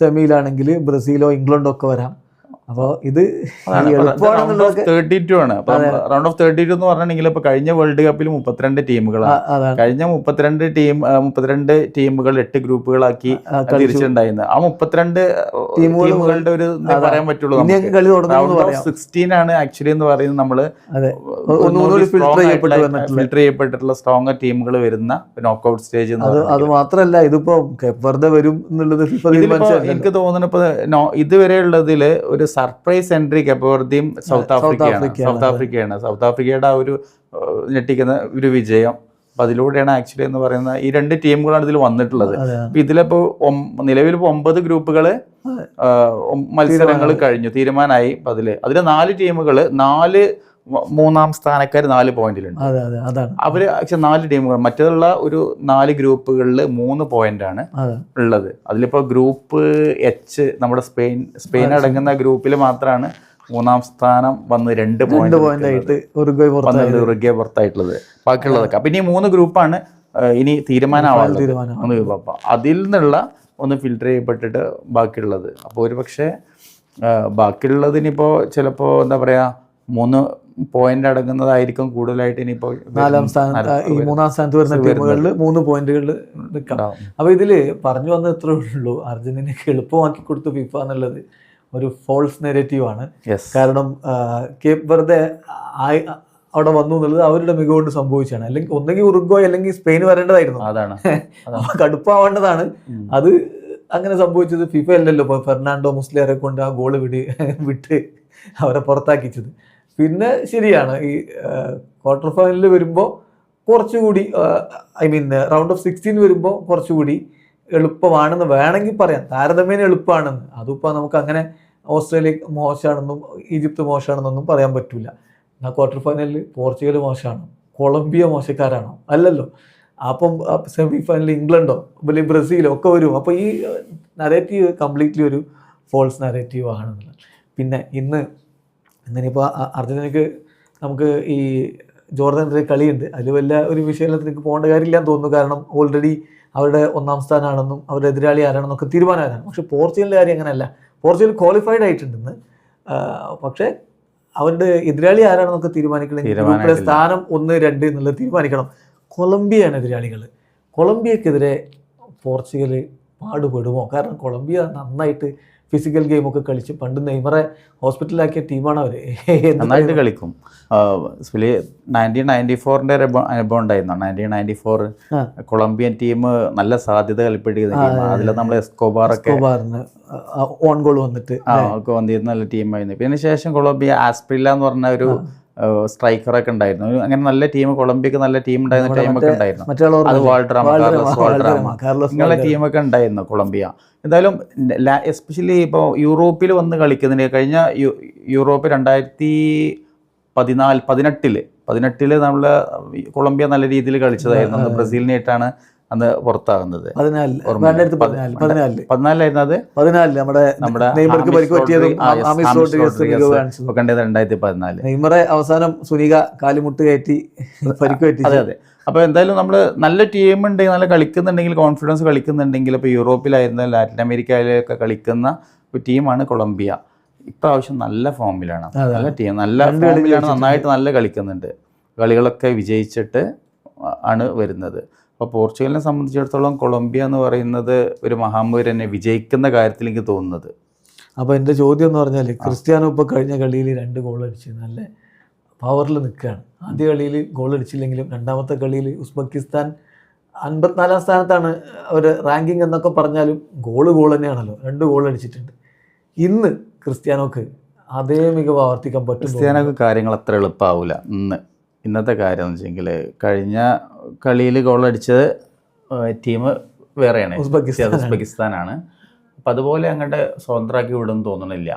സെമിയിലാണെങ്കിൽ ബ്രസീലോ ഇംഗ്ലണ്ടോ ഒക്കെ വരാം. അപ്പോൾ ഇത് റൗണ്ട് ഓഫ് 32 ആണ്. അപ്പം റൗണ്ട് ഓഫ് 32 എന്ന് പറഞ്ഞിട്ടുണ്ടെങ്കിൽ ഇപ്പൊ കഴിഞ്ഞ വേൾഡ് കപ്പിൽ 32 ടീമുകളാണ്. കഴിഞ്ഞ 32 ടീമുകൾ 8 ഗ്രൂപ്പുകളാക്കി തിരിച്ചിട്ടുണ്ടായിരുന്നു. ആ 32 ടീമുകളുടെ ഒരു പറയാൻ പറ്റുള്ളൂ. റൗണ്ട് ഓഫ് 16 ആണ് ആക്ച്വലി എന്ന് പറയുന്നത്. നമ്മള് ഫിൽട്ടർ ചെയ്യപ്പെട്ടിട്ടുള്ള സ്ട്രോങ്ങർ ടീമുകൾ വരുന്ന നോക്കൌട്ട് സ്റ്റേജ്. അത് മാത്രമല്ല, ഇതിപ്പോ കേപ് വെർദെ വരും എന്നുള്ളത് എനിക്ക് തോന്നുന്നു ഇപ്പൊ ഇതുവരെ ഉള്ളതില് ഒരു സർപ്രൈസ് എൻട്രി കേപ് വെർദെയും സൗത്ത് ആഫ്രിക്കയാണ്. സൗത്ത് ആഫ്രിക്കയുടെ ആ ഒരു ഞെട്ടിക്കുന്ന ഒരു വിജയം അപ്പം അതിലൂടെയാണ് ആക്ച്വലി എന്ന് പറയുന്നത് ഈ 2 ടീമുകളാണ് ഇതിൽ വന്നിട്ടുള്ളത്. അപ്പം ഇതിലിപ്പോൾ നിലവിൽ 9 ഗ്രൂപ്പുകൾ മത്സരങ്ങൾ കഴിഞ്ഞു, തീരുമാനമായി. അപ്പം അതിൽ 4 ടീമുകൾ 4 മൂന്നാം സ്ഥാനക്കാർ 4 പോയിന്റിലുണ്ട്. അവർ 4 ടീമുകൾ, മറ്റുള്ള ഒരു 4 ഗ്രൂപ്പുകളിൽ 3 പോയിന്റാണ് ഉള്ളത്. അതിലിപ്പോൾ ഗ്രൂപ്പ് എച്ച്, നമ്മുടെ സ്പെയിൻ അടങ്ങുന്ന ഗ്രൂപ്പിൽ മാത്രമാണ് 3-ാം സ്ഥാനം വന്ന് 2 പോയിന്റ് ഉറുഗ്വേ പുറത്തായിട്ടുള്ളത്. ബാക്കിയുള്ളതൊക്കെ അപ്പം ഇനി 3 ഗ്രൂപ്പാണ് ഇനി തീരുമാനമാവുന്നത്. അപ്പം അതിൽ നിന്നുള്ള ഒന്ന് ഫിൽട്ടർ ചെയ്യപ്പെട്ടിട്ട് ബാക്കിയുള്ളത്. അപ്പോൾ ഒരു പക്ഷേ ബാക്കിയുള്ളതിനിപ്പോൾ ചിലപ്പോൾ എന്താ പറയുക 3 പോയിന്റ് അടങ്ങുന്നതായിരിക്കും കൂടുതലായിട്ട്. ഇനിയിപ്പോൾ 4-ാം സ്ഥാനത്ത് ഈ 3-ാം സ്ഥാനത്ത് വരുന്ന ടീമുകളിൽ 3 പോയിന്റുകളിൽ നിൽക്കാം. അപ്പോൾ ഇതിൽ പറഞ്ഞു വന്നത് ഇത്രേ ഉള്ളൂ, അർജന്റീനയ്ക്ക് എളുപ്പമാക്കി കൊടുത്തു ഫിഫ എന്നുള്ളത് ഒരു ഫോൾസ് നെഗറ്റീവാണ്. കാരണം കേപ്പ് വെറുതെ അവിടെ വന്നു എന്നുള്ളത് അവരുടെ മികവുകൊണ്ട് സംഭവിച്ചാണ്. അല്ലെങ്കിൽ ഒന്നെങ്കിൽ ഉറുഗ്വേ അല്ലെങ്കിൽ സ്പെയിൻ വരേണ്ടതായിരുന്നു, കടുപ്പാവേണ്ടതാണ്. അത് അങ്ങനെ സംഭവിച്ചത് ഫിഫ അല്ലല്ലോ. ഇപ്പോൾ ഫെർണാണ്ടോ മുസ്ലിയാരെ കൊണ്ട് ആ ഗോള് വിട്ട് അവരെ പുറത്താക്കിച്ചത്. പിന്നെ ശരിയാണ്, ഈ ക്വാർട്ടർ ഫൈനലിൽ വരുമ്പോൾ കുറച്ചുകൂടി റൗണ്ട് ഓഫ് 16 വരുമ്പോൾ കുറച്ചുകൂടി എളുപ്പമാണെന്ന് വേണമെങ്കിൽ പറയാം, താരതമ്യേന എളുപ്പമാണെന്ന്. അതിപ്പോൾ നമുക്ക് അങ്ങനെ ഓസ്ട്രേലിയ മോശമാണെന്നും ഈജിപ്ത് മോശമാണെന്നൊന്നും പറയാൻ പറ്റില്ല. എന്നാൽ ക്വാർട്ടർ ഫൈനലിൽ പോർച്ചുഗൽ മോശമാണോ, കൊളംബിയ മോശക്കാരാണോ? അല്ലല്ലോ. അപ്പം സെമി ഫൈനലിൽ ഇംഗ്ലണ്ടോ അല്ലെങ്കിൽ ബ്രസീലോ ഒക്കെ വരും. അപ്പോൾ ഈ നരേറ്റീവ് കംപ്ലീറ്റ്ലി ഒരു ഫോൾസ് നരേറ്റീവ് ആണെന്നുള്ളത്. പിന്നെ ഇന്നിപ്പോൾ അർജന്റീനയ്ക്ക് നമുക്ക് ഈ ജോർദാനെതിരെ കളിയുണ്ട്, അതിൽ വലിയ ഒരു വിഷയത്തിലേക്ക് പോകേണ്ട കാര്യമില്ലാന്ന് തോന്നുന്നു. കാരണം ഓൾറെഡി അവരുടെ 1-ാം സ്ഥാനമാണെന്നും അവരുടെ എതിരാളി ആരാണെന്നൊക്കെ തീരുമാനമായിരുന്നു. പക്ഷെ പോർച്ചുഗലിൻ്റെ കാര്യം അങ്ങനെയല്ല. പോർച്ചുഗൽ ക്വാളിഫൈഡ് ആയിട്ടുണ്ടെന്ന്, പക്ഷേ അവരുടെ എതിരാളി ആരാണെന്നൊക്കെ തീരുമാനിക്കണമെങ്കിൽ ഗ്രൂപ്പിലെ സ്ഥാനം 1-2 എന്നുള്ളത് തീരുമാനിക്കണം. കൊളംബിയയാണ് എതിരാളികൾ. കൊളംബിയക്കെതിരെ പോർച്ചുഗൽ പാടുപെടുമോ? കാരണം കൊളംബിയ നന്നായിട്ട് ഫിസിക്കൽ ഗെയിമൊക്കെ കളിച്ച് പണ്ട് നെയ്മറെ ഹോസ്പിറ്റലിലാക്കിയ ടീമാണ് അവർ. നന്നായിട്ട് കളിക്കും. 1994 അനുഭവം ഉണ്ടായിരുന്നു. 1994 കൊളംബിയൻ ടീം നല്ല സാധ്യത കളിപ്പിടിക്കുന്ന ടീമാണ്. അതിൽ നമ്മൾ എസ്കോബാറിന് ഓൺ ഗോൾ വന്നിട്ട് ഒക്കെ വന്നിരുന്ന നല്ല ടീമായിരുന്നു. പിന്നെ ശേഷം കൊളംബിയ ആസ്പ്രില്ല എന്ന് പറഞ്ഞ ഒരു സ്ട്രൈക്കറൊക്കെ ഉണ്ടായിരുന്നു. അങ്ങനെ നല്ല ടീം, കൊളംബിയക്ക് നല്ല ടീം ഉണ്ടായിരുന്ന ടൈമൊക്കെ ഉണ്ടായിരുന്നു. അത് ഇങ്ങനെ ടീമൊക്കെ ഉണ്ടായിരുന്നു കൊളംബിയ. എന്തായാലും എസ്പെഷ്യലി ഇപ്പോൾ യൂറോപ്പിൽ വന്ന് കളിക്കുന്നതിന് കഴിഞ്ഞ യൂറോപ്പ് 2018 നമ്മൾ കൊളംബിയ നല്ല രീതിയിൽ കളിച്ചതായിരുന്നു. അന്ന് ബ്രസീലിനായിട്ടാണ് അന്ന് പുറത്താകുന്നത്. 14 അത് 2014 നെയ്മറെ അവസാനം സുനിക കാലുമുട്ട് കയറ്റി പരിക്കുപറ്റി. അതെ. അപ്പോൾ എന്തായാലും നമ്മൾ നല്ല ടീം ഉണ്ടെങ്കിൽ, നല്ല കളിക്കുന്നുണ്ടെങ്കിൽ, കോൺഫിഡൻസ് കളിക്കുന്നുണ്ടെങ്കിൽ, ഇപ്പോൾ യൂറോപ്പിലായിരുന്ന ലാറ്റിൻ അമേരിക്കയിലൊക്കെ കളിക്കുന്ന ഒരു ടീമാണ് കൊളംബിയ. ഇപ്രാവശ്യം നല്ല ഫോമിലാണ്, നല്ല ടീം, നല്ല ഫോമിലാണ്, നന്നായിട്ട് നല്ല കളിക്കുന്നുണ്ട്. കളികളൊക്കെ വിജയിച്ചിട്ട് ആണ് വരുന്നത്. അപ്പോൾ പോർച്ചുഗലിനെ സംബന്ധിച്ചിടത്തോളം കൊളംബിയ എന്ന് പറയുന്നത് ഒരു മഹാമൂര് തന്നെ വിജയിക്കുന്ന കാര്യത്തിൽ എനിക്ക് തോന്നുന്നത്. അപ്പോൾ എൻ്റെ ചോദ്യം എന്ന് പറഞ്ഞാൽ, ക്രിസ്ത്യാനോ ഇപ്പോൾ കഴിഞ്ഞ കളിയിൽ 2 ഗോൾ അടിച്ച് നല്ല പവറിൽ നിൽക്കുകയാണ്. ആദ്യ കളിയിൽ ഗോൾ അടിച്ചില്ലെങ്കിലും രണ്ടാമത്തെ കളിയിൽ ഉസ്ബെക്കിസ്ഥാൻ 54-ാം സ്ഥാനത്താണ് അവർ റാങ്കിങ് എന്നൊക്കെ പറഞ്ഞാലും ഗോൾ തന്നെയാണല്ലോ. 2 ഗോൾ അടിച്ചിട്ടുണ്ട്. ഇന്ന് ക്രിസ്ത്യാനോക്ക് അതേ മികവ് ആവർത്തിക്കാൻ പറ്റും? ക്രിസ്ത്യാനോക്ക് കാര്യങ്ങൾ അത്ര എളുപ്പമാവില്ല. ഇന്നത്തെ കാര്യം എന്ന് വെച്ചെങ്കിൽ, കഴിഞ്ഞ കളിയിൽ ഗോൾ അടിച്ചത് ടീം വേറെയാണ്, ഉസ്ബെക്കിസ്ഥാനാണ്. അപ്പം അതുപോലെ അങ്ങോട്ട് സ്വതന്ത്രമാക്കി വിടുമെന്ന് തോന്നണില്ല.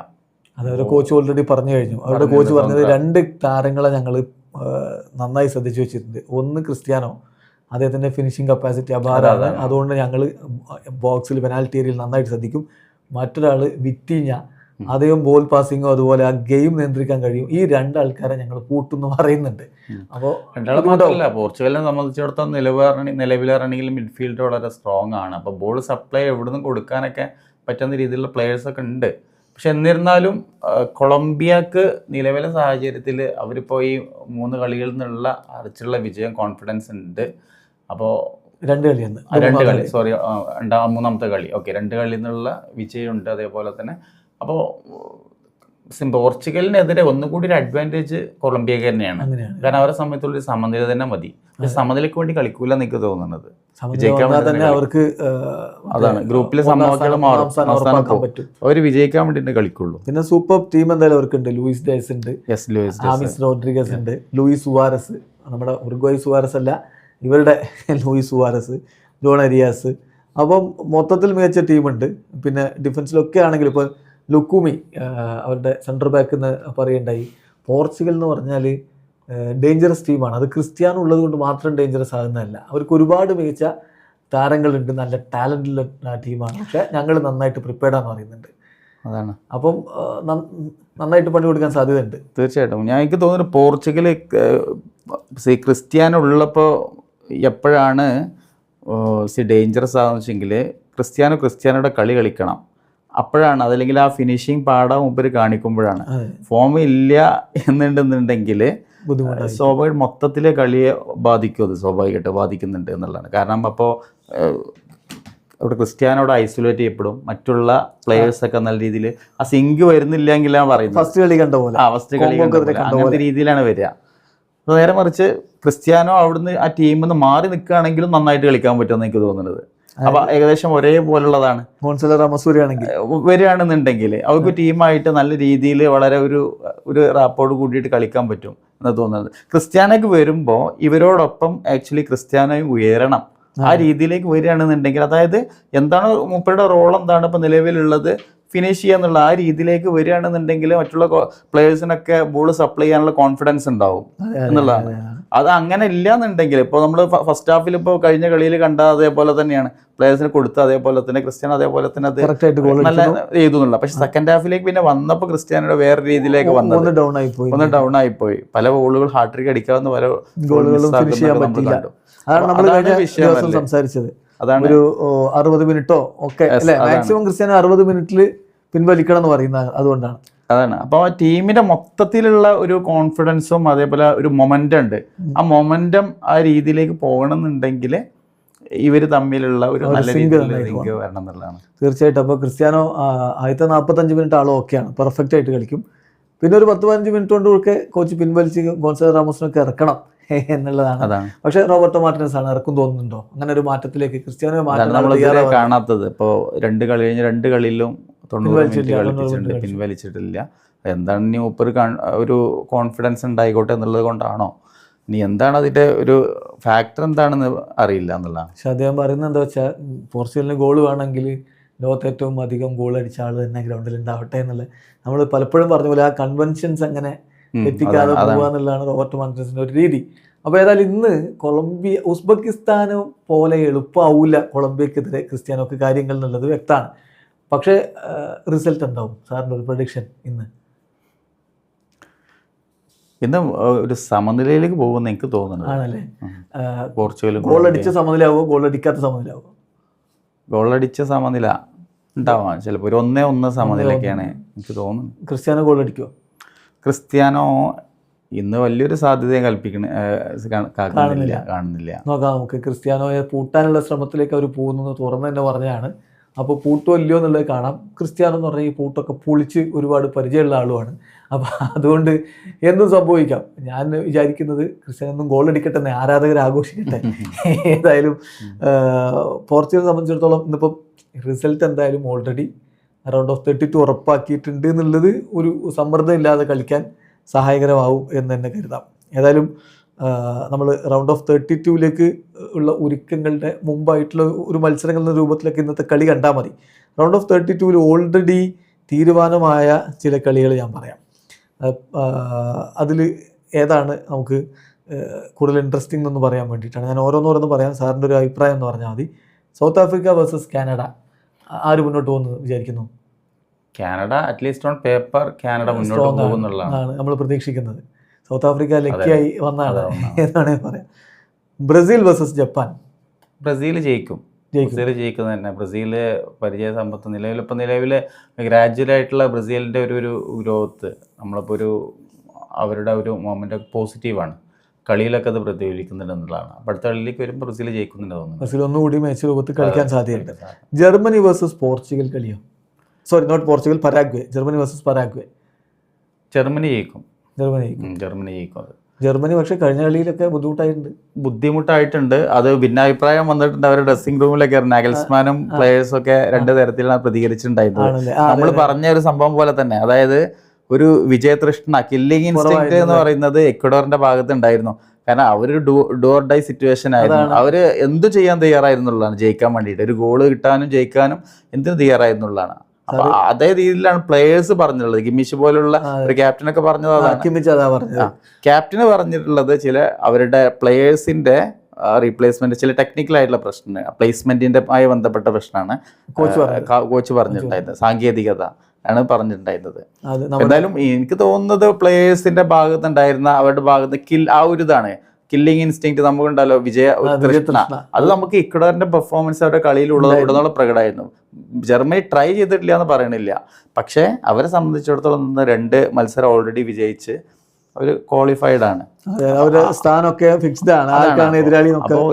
അതവരെ കോച്ച് ഓൾറെഡി പറഞ്ഞു കഴിഞ്ഞു. അവരുടെ കോച്ച് പറഞ്ഞത് 2 താരങ്ങളെ ഞങ്ങൾ നന്നായി ശ്രദ്ധിച്ചു വെച്ചിട്ടുണ്ട്. ഒന്ന് ക്രിസ്ത്യാനോ, അദ്ദേഹത്തിൻ്റെ ഫിനിഷിംഗ് കപ്പാസിറ്റി അപാരമാണ്, അതുകൊണ്ട് ഞങ്ങൾ ബോക്സിൽ പെനാൽറ്റി ഏരിയയിൽ നന്നായിട്ട് ശ്രദ്ധിക്കും. മറ്റൊരാൾ വിറ്റീഞ്ഞ, അദ്ദേഹം ബോൾ പാസിങ്ങോ അതുപോലെ ആ ഗെയിം നിയന്ത്രിക്കാൻ കഴിയും. ഈ 2 ആൾക്കാരെ ഞങ്ങൾ കൂട്ടുന്നു പറയുന്നുണ്ട്. അപ്പോൾ മാത്രമല്ല, പോർച്ചുഗലിനെ സംബന്ധിച്ചിടത്തോളം നിലവിലാണെങ്കിൽ മിഡ്ഫീൽഡ് വളരെ സ്ട്രോങ് ആണ്. അപ്പോൾ ബോൾ സപ്ലൈ എവിടുന്ന് കൊടുക്കാനൊക്കെ പറ്റുന്ന രീതിയിലുള്ള പ്ലെയേഴ്സൊക്കെ ഉണ്ട്. പക്ഷെ എന്നിരുന്നാലും കൊളംബിയക്ക് നിലവിലെ സാഹചര്യത്തിൽ അവരിപ്പോൾ ഈ 3 കളികളിൽ നിന്നുള്ള അരച്ചുള്ള വിജയം, കോൺഫിഡൻസ് ഉണ്ട്. അപ്പോൾ 2 കളിയാണ്, 2 കളി, സോറി, മൂന്നാമത്തെ കളി, ഓക്കെ, 2 കളിയിൽ നിന്നുള്ള വിജയമുണ്ട്. അതേപോലെ തന്നെ അപ്പോൾ പോർച്ചുഗലിനെതിരെ ഒന്നുകൂടി ഒരു അഡ്വാൻറ്റേജ് കൊളംബിയക്ക് തന്നെയാണ്. കാരണം അവരെ സമയത്തുള്ളൊരു സമനില തന്നെ മതി. പക്ഷെ സമനിലയ്ക്ക് വേണ്ടി കളിക്കൂല എനിക്ക് തോന്നുന്നത്. അവർക്ക് അതാണ് ഗ്രൂപ്പിലെ സമവാക്യം അവർ വിജയിക്കാൻ വേണ്ടിയിട്ട് കളിക്കുള്ളൂ. പിന്നെ സൂപ്പർ ടീം എന്തായാലും അവർക്കുണ്ട്. ലൂയിസ് ഡയസ് ഉണ്ട്, ആമിസ് റോഡ്രിഗസ് ഉണ്ട്, ലൂയിസ് സുവാരസ്, നമ്മുടെ ഉറുഗ്വായ് സുവാരസ് അല്ല, ഇവരുടെ ലൂയിസ് സുവാരസ്, ജോൺ അരിയാസ്. അപ്പം മൊത്തത്തിൽ മികച്ച ടീമുണ്ട്. പിന്നെ ഡിഫൻസിലൊക്കെ ആണെങ്കിൽ ഇപ്പോൾ ലുക്കുമി അവരുടെ സെൻറ്റർ ബാക്ക് എന്ന് പറയുണ്ടായി. പോർച്ചുഗൽ എന്ന് പറഞ്ഞാൽ ഡേഞ്ചറസ് ടീമാണ്. അത് ക്രിസ്ത്യാനോ ഉള്ളത് കൊണ്ട് മാത്രം ഡേഞ്ചറസ് ആകുന്നതല്ല, അവർക്ക് ഒരുപാട് മികച്ച താരങ്ങളുണ്ട്, നല്ല ടാലൻറ്റുള്ള ടീമാണ്. പക്ഷേ ഞങ്ങൾ നന്നായിട്ട് പ്രിപ്പയർഡാന്ന് പറയുന്നുണ്ട്. അതാണ്. അപ്പം നന്നായിട്ട് പണി കൊടുക്കാൻ സാധ്യതയുണ്ട്. തീർച്ചയായിട്ടും. എനിക്ക് തോന്നുന്നു പോർച്ചുഗൽ ക്രിസ്ത്യാനോ ഉള്ളപ്പോൾ എപ്പോഴാണ് ഡേഞ്ചറസ് ആകുന്ന വെച്ചെങ്കിൽ ക്രിസ്ത്യാനോയുടെ കളി കളിക്കണം, അപ്പോഴാണ്. അതല്ലെങ്കിൽ ആ ഫിനിഷിങ് പാടാൻ മുമ്പ് കാണിക്കുമ്പോഴാണ്. ഫോം ഇല്ല എന്നുണ്ടെന്നുണ്ടെങ്കിൽ സ്വാഭാവിക മൊത്തത്തിലെ കളിയെ ബാധിക്കും, അത് സ്വാഭാവികമായിട്ട് ബാധിക്കുന്നുണ്ട് എന്നുള്ളതാണ്. കാരണം അപ്പോൾ അവിടെ ക്രിസ്ത്യാനോട് ഐസൊലേറ്റ് ചെയ്യപ്പെടും, മറ്റുള്ള പ്ലേയേഴ്സൊക്കെ നല്ല രീതിയിൽ ആ സിങ്ക് വരുന്നില്ലെങ്കിലാണ് പറയുന്നത്. ഫസ്റ്റ് കളി കണ്ട പോലെ അങ്ങനത്തെ രീതിയിലാണ് വരിക. അപ്പോൾ നേരെ മറിച്ച് ക്രിസ്ത്യാനോ അവിടുന്ന് ആ ടീമിൽ നിന്ന് മാറി നിൽക്കുകയാണെങ്കിലും നന്നായിട്ട് കളിക്കാൻ പറ്റുമെന്ന് എനിക്ക് തോന്നുന്നത്. അപ്പൊ ഏകദേശം ഒരേപോലുള്ളതാണ്. വരികയാണെന്നുണ്ടെങ്കിൽ അവർക്ക് ടീമായിട്ട് നല്ല രീതിയിൽ വളരെ ഒരു റാപ്പോട് കൂടിയിട്ട് കളിക്കാൻ പറ്റും എന്ന് തോന്നുന്നത്. ക്രിസ്ത്യാനോക്ക് വരുമ്പോൾ ഇവരോടൊപ്പം ആക്ച്വലി ക്രിസ്ത്യാനോയും ഉയരണം, ആ രീതിയിലേക്ക് വരികയാണെന്നുണ്ടെങ്കിൽ, അതായത് എന്താണ് മൂപ്പരുടെ റോൾ, എന്താണ് ഇപ്പം നിലവിലുള്ളത്, ഫിനിഷ് ചെയ്യാന്നുള്ള ആ രീതിയിലേക്ക് വരികയാണെന്നുണ്ടെങ്കിൽ മറ്റുള്ള പ്ലേയേഴ്സിനൊക്കെ ബോൾ സപ്ലൈ ചെയ്യാനുള്ള കോൺഫിഡൻസ് ഉണ്ടാവും എന്നുള്ളതാണ്. അത് അങ്ങനെ ഇല്ല എന്നുണ്ടെങ്കിൽ, ഇപ്പോൾ നമ്മൾ ഫസ്റ്റ് ഹാഫിൽ ഇപ്പോൾ കഴിഞ്ഞ കളിയിൽ കണ്ട അതേപോലെ തന്നെയാണ് പ്ലേയേഴ്സിന് കൊടുത്ത്, അതേപോലെ തന്നെ ക്രിസ്ത്യാനോ അതേപോലെ തന്നെ അത് നല്ല ചെയ്തുന്നുള്ള. പക്ഷെ സെക്കൻഡ് ഹാഫിലേക്ക് പിന്നെ വന്നപ്പോൾ ക്രിസ്ത്യാനോയുടെ വേറെ രീതിയിലേക്ക് വന്നത് ഒന്ന് ഡൗൺ ആയിപ്പോയി. പല ഗോളുകൾ ഹാട്രിക് അടിക്കാവുന്ന പല ഗോളുകളും സംസാരിച്ചത്. ഒരു 60 മിനിറ്റോ ഒക്കെ അല്ലേ മാക്സിമം ക്രിസ്ത്യാനോ 60 മിനിറ്റിൽ പിൻവലിക്കണം എന്ന് പറയുന്നത് അതുകൊണ്ടാണ്. അതാണ്. അപ്പോൾ ആ ടീമിന്റെ മൊത്തത്തിലുള്ള ഒരു കോൺഫിഡൻസും അതേപോലെ ഒരു മൊമെന്റം ഉണ്ട്. ആ മൊമെന്റം ആ രീതിയിലേക്ക് പോകണമെന്നുണ്ടെങ്കിൽ ഇവർ തമ്മിലുള്ള ഒരു നല്ല രീതിയിൽ വരണം എന്നുള്ളതാണ്. തീർച്ചയായിട്ടും. അപ്പോൾ ക്രിസ്ത്യാനോ ആദ്യത്തെ 45 മിനിറ്റ് ആളും ഓക്കെയാണ്, പെർഫെക്റ്റ് ആയിട്ട് കളിക്കും. പിന്നെ ഒരു 10-15 മിനിറ്റ് കൊണ്ടൊക്കെ കോച്ച് പിൻവലിച്ച് ഗോൺസാലോ റാമോസിനൊക്കെ ഇറക്കണം എന്നുള്ളതാണ്. പക്ഷെ റോബർട്ടോ മാർട്ടിനസ് ആണ് ഇറക്കും തോന്നുന്നുണ്ടോ അങ്ങനെ ഒരു മാറ്റത്തിലേക്ക്? ക്രിസ്ത്യാനോ കാണാത്തത് ഇപ്പോൾ രണ്ട് കളിയിലും 90 മിനിറ്റ് കളിപ്പിച്ചിട്ടുണ്ട്, പിൻവലിച്ചിട്ടില്ല. എന്താണ് ഇനി ഒരു കോൺഫിഡൻസ് ഉണ്ടായിക്കോട്ടെ എന്നുള്ളത് കൊണ്ടാണോ, ഇനി എന്താണ് അതിന്റെ ഒരു ഫാക്ടർ എന്താണെന്ന് അറിയില്ല എന്നുള്ളതാണ്. പക്ഷെ അദ്ദേഹം പറയുന്നത് എന്താ വെച്ചാൽ, പോർച്ചുഗലിന് ഗോൾ വേണമെങ്കിൽ ലോകത്ത് ഏറ്റവും അധികം ഗോൾ അടിച്ച ആൾ തന്നെ ഗ്രൗണ്ടിൽ ഉണ്ടാവട്ടെ എന്നുള്ളത്. നമ്മൾ പലപ്പോഴും പറഞ്ഞ പോലെ ആ കൺവെൻഷൻസ് അങ്ങനെ എത്തിക്കാതെ പോകുക എന്നുള്ളതാണ് റോബർട്ടോ മാർട്ടിനസിന്റെ ഒരു രീതി. അപ്പോൾ ഏതായാലും ഇന്ന് ഉസ്ബെക്കിസ്ഥാനും പോലെ എളുപ്പമാവില്ല കൊളംബിയക്കെതിരെ ക്രിസ്ത്യാനോക്ക് കാര്യങ്ങൾ എന്നുള്ളത് വ്യക്തമാണ്. പക്ഷേ റിസൾട്ട് എന്താവും സാറിൻ്റെ ഒരു പ്രഡിക്ഷൻ? ഇന്ന് ഒരു സമനിലയിലേക്ക് പോകുമെന്ന് എനിക്ക് തോന്നുന്നു. ആണല്ലേ? പോർച്ചുഗൽ ഗോൾ അടിച്ച സമനിലാവോ, ഗോൾ അടിക്കാത്ത സമനിലാവോ? ഗോൾ അടിച്ച സമനില ഉണ്ടാവാം, ചിലപ്പോൾ ഒരു 1-1 സമനിലൊക്കെയാണ് എനിക്ക് തോന്നുന്നു. Cristiano goal അടിക്കുമോ? ക്രിസ്ത്യാനോ ഇന്ന് വലിയൊരു സാധ്യതയും കാണുന്നില്ല. നോക്കാം നമുക്ക്. ക്രിസ്ത്യാനോയെ പൂട്ടാനുള്ള ശ്രമത്തിലേക്ക് അവർ പോകുന്നു തുറന്ന് തന്നെ പറഞ്ഞതാണ്. അപ്പോൾ പൂട്ടോ ഇല്ലയോ എന്നുള്ളത് കാണാം. ക്രിസ്ത്യാനോ എന്ന് പറഞ്ഞാൽ ഈ പൂട്ടൊക്കെ പൊളിച്ച് ഒരുപാട് പരിചയമുള്ള ആളുമാണ്. അപ്പോൾ അതുകൊണ്ട് എന്തും സംഭവിക്കാം. ഞാൻ വിചാരിക്കുന്നത് ക്രിസ്ത്യാനോ ഗോൾ അടിക്കട്ടെ എന്ന് ആരാധകർ ആഘോഷിക്കട്ടെ. ഏതായാലും പോർച്ചുഗൽ സംബന്ധിച്ചിടത്തോളം ഇന്നിപ്പം റിസൾട്ട് എന്തായാലും ഓൾറെഡി റൗണ്ട് ഓഫ് 32 ഉറപ്പാക്കിയിട്ടുണ്ട് എന്നുള്ളത് ഒരു സമ്മർദ്ദം ഇല്ലാതെ കളിക്കാൻ സഹായകരമാവും എന്ന് തന്നെ കരുതാം. ഏതായാലും നമ്മൾ റൗണ്ട് ഓഫ് 32ലേക്ക് ഉള്ള ഒരുക്കങ്ങളുടെ മുമ്പായിട്ടുള്ള ഒരു മത്സരങ്ങളുടെ രൂപത്തിലൊക്കെ ഇന്നത്തെ കളി കണ്ടാൽ മതി. റൗണ്ട് ഓഫ് 32ൽ ഓൾറെഡി തീരുമാനമായ ചില കളികൾ ഞാൻ പറയാം. അതിൽ ഏതാണ് നമുക്ക് കൂടുതൽ ഇൻട്രസ്റ്റിംഗ് എന്ന് പറയാൻ വേണ്ടിയിട്ടാണ് ഞാൻ ഓരോന്നോരോന്ന് പറയാം. സാറിൻ്റെ ഒരു അഭിപ്രായം എന്ന് പറഞ്ഞാൽ മതി. സൗത്ത് ആഫ്രിക്ക വേഴ്സസ് കാനഡ, ആര് മുന്നോട്ട് പോകുന്നത് വിചാരിക്കുന്നു? Canada at least on paper Canada മുന്നോട്ട് പോകുന്നുള്ളതാണ് നമ്മൾ പ്രതീക്ഷിക്കുന്നത്. സൗത്ത് ആഫ്രിക്ക ലക്കിയായി വന്നതാണ് എന്നാണ് പറയാം. ബ്രസീൽ വേഴ്സസ് ജപ്പാൻ, ബ്രസീൽ ജയിക്കും. ബ്രസീൽ ജയിക്കുന്നത് തന്നെ. ബ്രസീല് പരിചയ സമ്പത്ത് നിലവിൽ ഗ്രാജുവലായിട്ടുള്ള ബ്രസീലിൻ്റെ ഒരു ഗ്രോത്ത് നമ്മളിപ്പോൾ അവരുടെ ഒരു മൊമെൻ്റ് പോസിറ്റീവാണ്. കളിയിലൊക്കെ അത് പ്രതിഫലിക്കുന്നുണ്ട് എന്നുള്ളതാണ്. അപ്പോൾ അടുത്ത കളിയിലേക്ക് വരുമ്പോൾ ബ്രസീൽ ജയിക്കുന്നുണ്ട് തോന്നുന്നു. ബ്രസീൽ ഒന്നുകൂടി മാച്ച് രൂപത്തിൽ കളിക്കാൻ സാധ്യതയുണ്ട്. ജർമ്മനി വേഴ്സസ് പോർച്ചുഗൽ കളിയോ? Sorry, not Portugal, Paraguay. Germany versus Paraguay. Germany ജയിക്കും. ജർമ്മനി പക്ഷേ കഴിഞ്ഞ കളിയിലൊക്കെ ബുദ്ധിമുട്ടായിട്ടുണ്ട്. അത് ഭിന്നാഭിപ്രായം വന്നിട്ടുണ്ട്. അവരുടെ ഡ്രസ്സിംഗ് റൂമിലൊക്കെ നാഗൽസ്മാനും പ്ലേയേഴ്സും ഒക്കെ രണ്ട് തരത്തിലാണ് പ്രതികരിച്ചിട്ടുണ്ടായിരുന്നത്. നമ്മൾ പറഞ്ഞ ഒരു സംഭവം പോലെ തന്നെ, അതായത് ഒരു വിജയതൃഷ്ണ, കില്ലിംഗ് ഇൻസ്റ്റിങ്ക്റ്റ് എന്ന് പറയുന്നത് എക്വഡോറിന്റെ ഭാഗത്ത് ഉണ്ടായിരുന്നു. കാരണം അവരൊരു ഡു ഓർ ഡൈ സിറ്റുവേഷൻ ആയിരുന്നു. അവര് എന്ത് ചെയ്യാൻ തയ്യാറായിരുന്നുള്ളതാണ് ജയിക്കാൻ വേണ്ടിയിട്ട്. ഒരു ഗോള് കിട്ടാനും ജയിക്കാനും എന്തിനു തയ്യാറായിരുന്നുള്ളതാണ്. അപ്പൊ അതേ രീതിയിലാണ് പ്ലേയേഴ്സ് പറഞ്ഞിട്ടുള്ളത്. കിമ്മിഷ് പോലുള്ള ഒരു ക്യാപ്റ്റനൊക്കെ പറഞ്ഞത് അതാണ്. ക്യാപ്റ്റന് പറഞ്ഞിട്ടുള്ളത് ചില അവരുടെ പ്ലേയേഴ്സിന്റെ റീപ്ലേസ്മെന്റ്, ചില ടെക്നിക്കൽ ആയിട്ടുള്ള പ്രശ്നം, പ്ലേസ്മെന്റിന്റെ ആയി ബന്ധപ്പെട്ട പ്രശ്നമാണ് കോച്ച് പറഞ്ഞിട്ടുണ്ടായിരുന്നത്. സാങ്കേതികത ആണ് പറഞ്ഞിട്ടുണ്ടായിരുന്നത്. എന്തായാലും എനിക്ക് തോന്നുന്നത് പ്ലേയേഴ്സിന്റെ ഭാഗത്തുണ്ടായിരുന്ന അവരുടെ ഭാഗത്ത് ആ ഒരു ഇതാണ് കില്ലിങ് ഇൻസ്റ്റിങ് നമുക്കുണ്ടല്ലോ, തൃഷ്ണ. അത് നമുക്ക് ഇക്വഡോറിന്റെ പെർഫോമൻസ് അവരുടെ കളിയിലുടനീളം പ്രകടമായിരുന്നു. ജർമ്മനി ട്രൈ ചെയ്തിട്ടില്ല എന്ന് പറയണില്ല, പക്ഷേ അവരെ സംബന്ധിച്ചിടത്തോളം 2 മത്സരം ഓൾറെഡി വിജയിച്ച് അവര് ക്വാളിഫൈഡ് ആണ്. സ്ഥാനമൊക്കെ ഫിക്സ്ഡ് ആണ്. അപ്പോൾ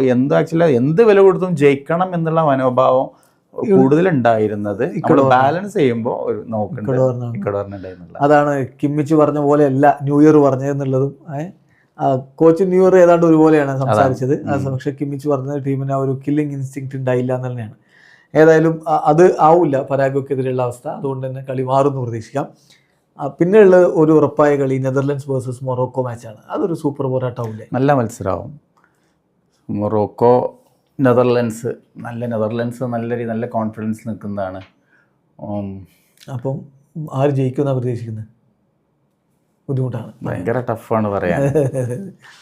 എന്ത് വില കൊടുത്തും ജയിക്കണം എന്നുള്ള മനോഭാവം കൂടുതലുണ്ടായിരുന്നത് നമ്മൾ ബാലൻസ് ചെയ്യുമ്പോൾ നോക്കുന്നുണ്ട്. അതാണ് കിമ്മിച്ച് പറഞ്ഞ പോലെ അല്ല ന്യൂ ഇയർ പറഞ്ഞതെന്നുള്ളതും. കോച്ച് ന്യൂ ഇയർ ഏതാണ്ട് ഒരുപോലെയാണ് സംസാരിച്ചത്. പക്ഷെ കിമ്മിച്ച് പറഞ്ഞത് ടീമിന് ആ ഒരു കില്ലിംഗ് ഇൻസ്റ്റിങ്ക്റ്റ് ഉണ്ടായില്ല എന്ന് തന്നെയാണ്. ഏതായാലും അത് ആവില്ല പരാഗ്വയ്ക്കെതിരെയുള്ള അവസ്ഥ. അതുകൊണ്ട് തന്നെ കളി മാറുമെന്ന് പ്രതീക്ഷിക്കാം. പിന്നെയുള്ള ഒരു ഉറപ്പായ കളി നെതർലൻഡ്സ് വേഴ്സസ് മൊറോക്കോ മാച്ചാണ്. അതൊരു സൂപ്പർ പോരാട്ടമാവില്ലേ? നല്ല മത്സരമാവും. മൊറോക്കോ നെതർലൻഡ്സ് നല്ല കോൺഫിഡൻസ് നിൽക്കുന്നതാണ്. അപ്പം ആര് ജയിക്കുമെന്നാണ് പ്രതീക്ഷിക്കുന്നത്? ബുദ്ധിമുട്ടാണ്, ഭയങ്കര ടഫാണ് പറയാൻ.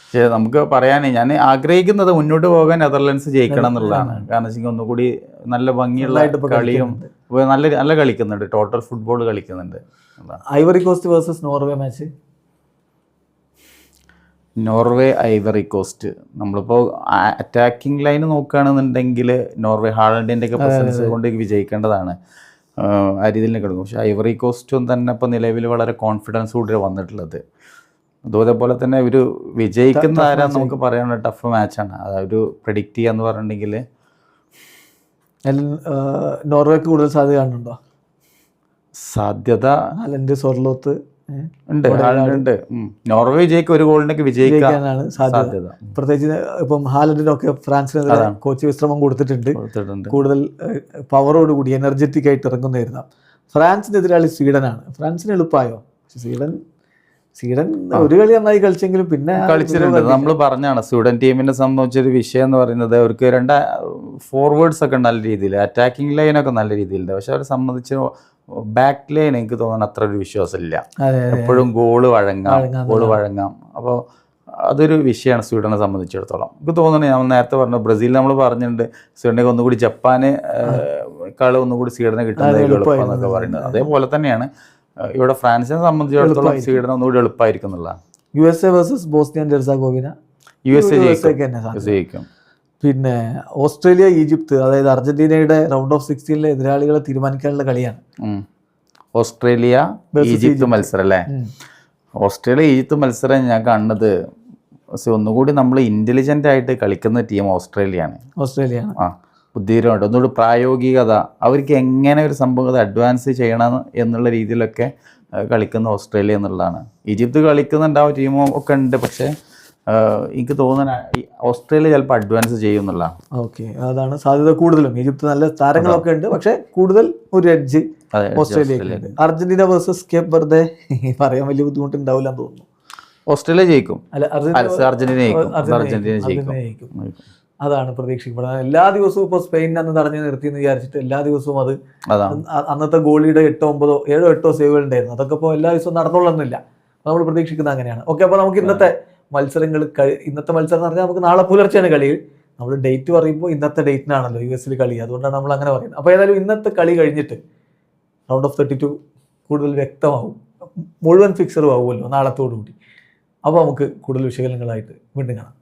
പക്ഷേ നമുക്ക് പറയാനേ ഞാൻ ആഗ്രഹിക്കുന്നത് മുന്നോട്ട് പോകാൻ നെതർലൻഡ്സ് ജയിക്കണം എന്നുള്ളതാണ്. കാരണം വെച്ചാൽ ഒന്നുകൂടി നല്ല ഭംഗിയുള്ള കളിയും നല്ല കളിക്കുന്നുണ്ട്, ടോട്ടൽ ഫുട്ബോൾ കളിക്കുന്നുണ്ട്. Ivory Coast versus Norway match. Norway Ivory Coast, നമ്മളിപ്പോൾ അറ്റാക്കിംഗ് ലൈൻ നോക്കുകയാണെന്നുണ്ടെങ്കിൽ നോർവേ ഹാളണ്ടിൻ്റെ ഒക്കെ പ്രസൻസ് കൊണ്ട് വിജയിക്കേണ്ടതാണ്, ആ രീതിയിൽ കിടക്കും. പക്ഷേ ഐവറി കോസ്റ്റും തന്നെ ഇപ്പോൾ നിലവിൽ വളരെ കോൺഫിഡൻസ് കൂടി വന്നിട്ടുള്ളത്. അതേപോലെ തന്നെ ഒരു വിജയിക്കുന്ന ആരാന്ന് നമുക്ക് പറയാനുള്ള ടഫ് മാച്ചാണ്. അതൊരു പ്രെഡിക്റ്റ് ചെയ്യാന്ന് പറഞ്ഞിട്ടുണ്ടെങ്കിൽ നോർവേക്ക് കൂടുതൽ സാധ്യത കാണുന്നുണ്ടോ? സാധ്യത ഹാലൻഡ്, സോർലോത്ത് ഉണ്ട്. നോർവേ വിജയിക്കും, ഒരു ഗോളിനൊക്കെ വിജയിക്കാനാണ് സാധ്യത. പ്രത്യേകിച്ച് ഇപ്പം ഹാലൻഡിനൊക്കെ ഫ്രാൻസിനെതിരെ കോച്ച് വിശ്രമം കൊടുത്തിട്ടുണ്ട്. കൂടുതൽ പവറോടുകൂടി എനർജറ്റിക് ആയിട്ട് ഇറങ്ങുന്നതായിരുന്നു. ഫ്രാൻസിന് എതിരാളി സ്വീഡനാണ്. ഫ്രാൻസിന് എളുപ്പമായോ? സ്വീഡൻ ഒരു കളി നന്നായി കളിച്ചെങ്കിലും പിന്നെ കളിച്ചിട്ടുണ്ട്. നമ്മൾ പറഞ്ഞാണ് സ്വീഡൻ ടീമിനെ സംബന്ധിച്ചൊരു വിഷയം എന്ന് പറയുന്നത് അവർക്ക് 2 ഫോർവേഡ്സ് ഒക്കെ നല്ല രീതിയിൽ, അറ്റാക്കിംഗ് ലൈനൊക്കെ നല്ല രീതിയിലുണ്ട്. പക്ഷെ അവരെ സംബന്ധിച്ച് ബാക്ക് ലൈൻ എനിക്ക് തോന്നുന്നു അത്ര ഒരു വിശ്വാസമില്ല. എപ്പോഴും ഗോള് വഴങ്ങാം. അപ്പോൾ അതൊരു വിഷയമാണ് സ്വീഡനെ സംബന്ധിച്ചിടത്തോളം. എനിക്ക് തോന്നുന്നു ഞാൻ നേരത്തെ പറഞ്ഞു ബ്രസീൽ നമ്മൾ പറഞ്ഞിട്ടുണ്ട് സ്വീഡനെ ഒന്നുകൂടി ജപ്പാന് ഒന്നുകൂടി സ്വീഡനെ കിട്ടുന്നത് എളുപ്പമെന്നൊക്കെ പറയുന്നത്. അതേപോലെ തന്നെയാണ് ഇവിടെ ഫ്രാൻസിനെ സംബന്ധിച്ചിടത്തോളം സ്വീഡൻ ഒന്നുകൂടി എളുപ്പമായിരിക്കും എന്നുള്ളതാണ്. USA versus Bosnia and Herzegovina. USA ജയിക്കും. പിന്നെ ഓസ്ട്രേലിയ ഈജിപ്ത്, അതായത് അർജന്റീനയുടെ റൗണ്ട് ഓഫ് 16 എതിരാളികളെ തീരുമാനിക്കാനുള്ള കളിയാണ്. ഓസ്ട്രേലിയ ഈജിപ്ത് മത്സരം അല്ലേ? ഓസ്ട്രേലിയ ഈജിപ്ത് മത്സരം ഞാൻ കാണുന്നത് ഒന്നുകൂടി നമ്മൾ ഇന്റലിജന്റ് ആയിട്ട് കളിക്കുന്ന ടീം ഓസ്ട്രേലിയയാണ്. ബുദ്ധിപരമായിട്ട് ഒന്നുകൂടി പ്രായോഗികത, അവർക്ക് എങ്ങനെ ഒരു സംഭവം അഡ്വാൻസ് ചെയ്യണം എന്നുള്ള രീതിയിലൊക്കെ കളിക്കുന്ന ഓസ്ട്രേലിയ എന്നുള്ളതാണ്. ഈജിപ്ത് കളിക്കുന്നുണ്ടാവും, ടീമും ഒക്കെ ഉണ്ട്. പക്ഷേ എനിക്ക് തോന്നുന്ന ഓസ്ട്രേലിയ ചിലപ്പോൾ അഡ്വാൻസ് ചെയ്യുന്നുള്ള. ഓക്കെ, അതാണ് സാധ്യത കൂടുതലും. ഈജിപ്ത് നല്ല താരങ്ങളൊക്കെ ഉണ്ട്, പക്ഷെ കൂടുതൽ ഒരു എഡ്ജ് ഓസ്ട്രേലിയക്ക്. അർജന്റീന വേഴ്സസ് കേപ്പ് വെർദെ പറയാൻ വലിയ ബുദ്ധിമുട്ടുണ്ടാവില്ല എന്ന് തോന്നുന്നു. ഓസ്ട്രേലിയ ജയിക്കും. അർജന്റീന ജയിക്കും. അതാണ് പ്രതീക്ഷിക്കപ്പെടുന്നത്. എല്ലാ ദിവസവും ഇപ്പോൾ സ്പെയിൻ അന്ന് തടഞ്ഞു നിർത്തിയെന്ന് വിചാരിച്ചിട്ട് എല്ലാ ദിവസവും അത് അന്നത്തെ ഗോളിയുടെ 7-8 സേവുകൾ ഉണ്ടായിരുന്നു. അതൊക്കെ ഇപ്പോൾ എല്ലാ ദിവസവും നടന്നോളുന്നില്ല. നമ്മൾ പ്രതീക്ഷിക്കുന്നത് അങ്ങനെയാണ്. ഓക്കെ, അപ്പോൾ നമുക്ക് ഇന്നത്തെ മത്സരം എന്ന് പറഞ്ഞാൽ നമുക്ക് നാളെ പുലർച്ചെയാണ് കളി. നമ്മൾ ഡേറ്റ് പറയുമ്പോൾ ഇന്നത്തെ ഡേറ്റിനാണല്ലോ US കളി, അതുകൊണ്ടാണ് നമ്മൾ അങ്ങനെ പറയുന്നത്. അപ്പോൾ ഏതായാലും ഇന്നത്തെ കളി കഴിഞ്ഞിട്ട് റൗണ്ട് ഓഫ് 32 കൂടുതൽ വ്യക്തമാവും, മുഴുവൻ ഫിക്സറും ആവുമല്ലോ നാളത്തോടുകൂടി. അപ്പോൾ നമുക്ക് കൂടുതൽ വിശകലനങ്ങളായിട്ട് വീണ്ടും കാണാം.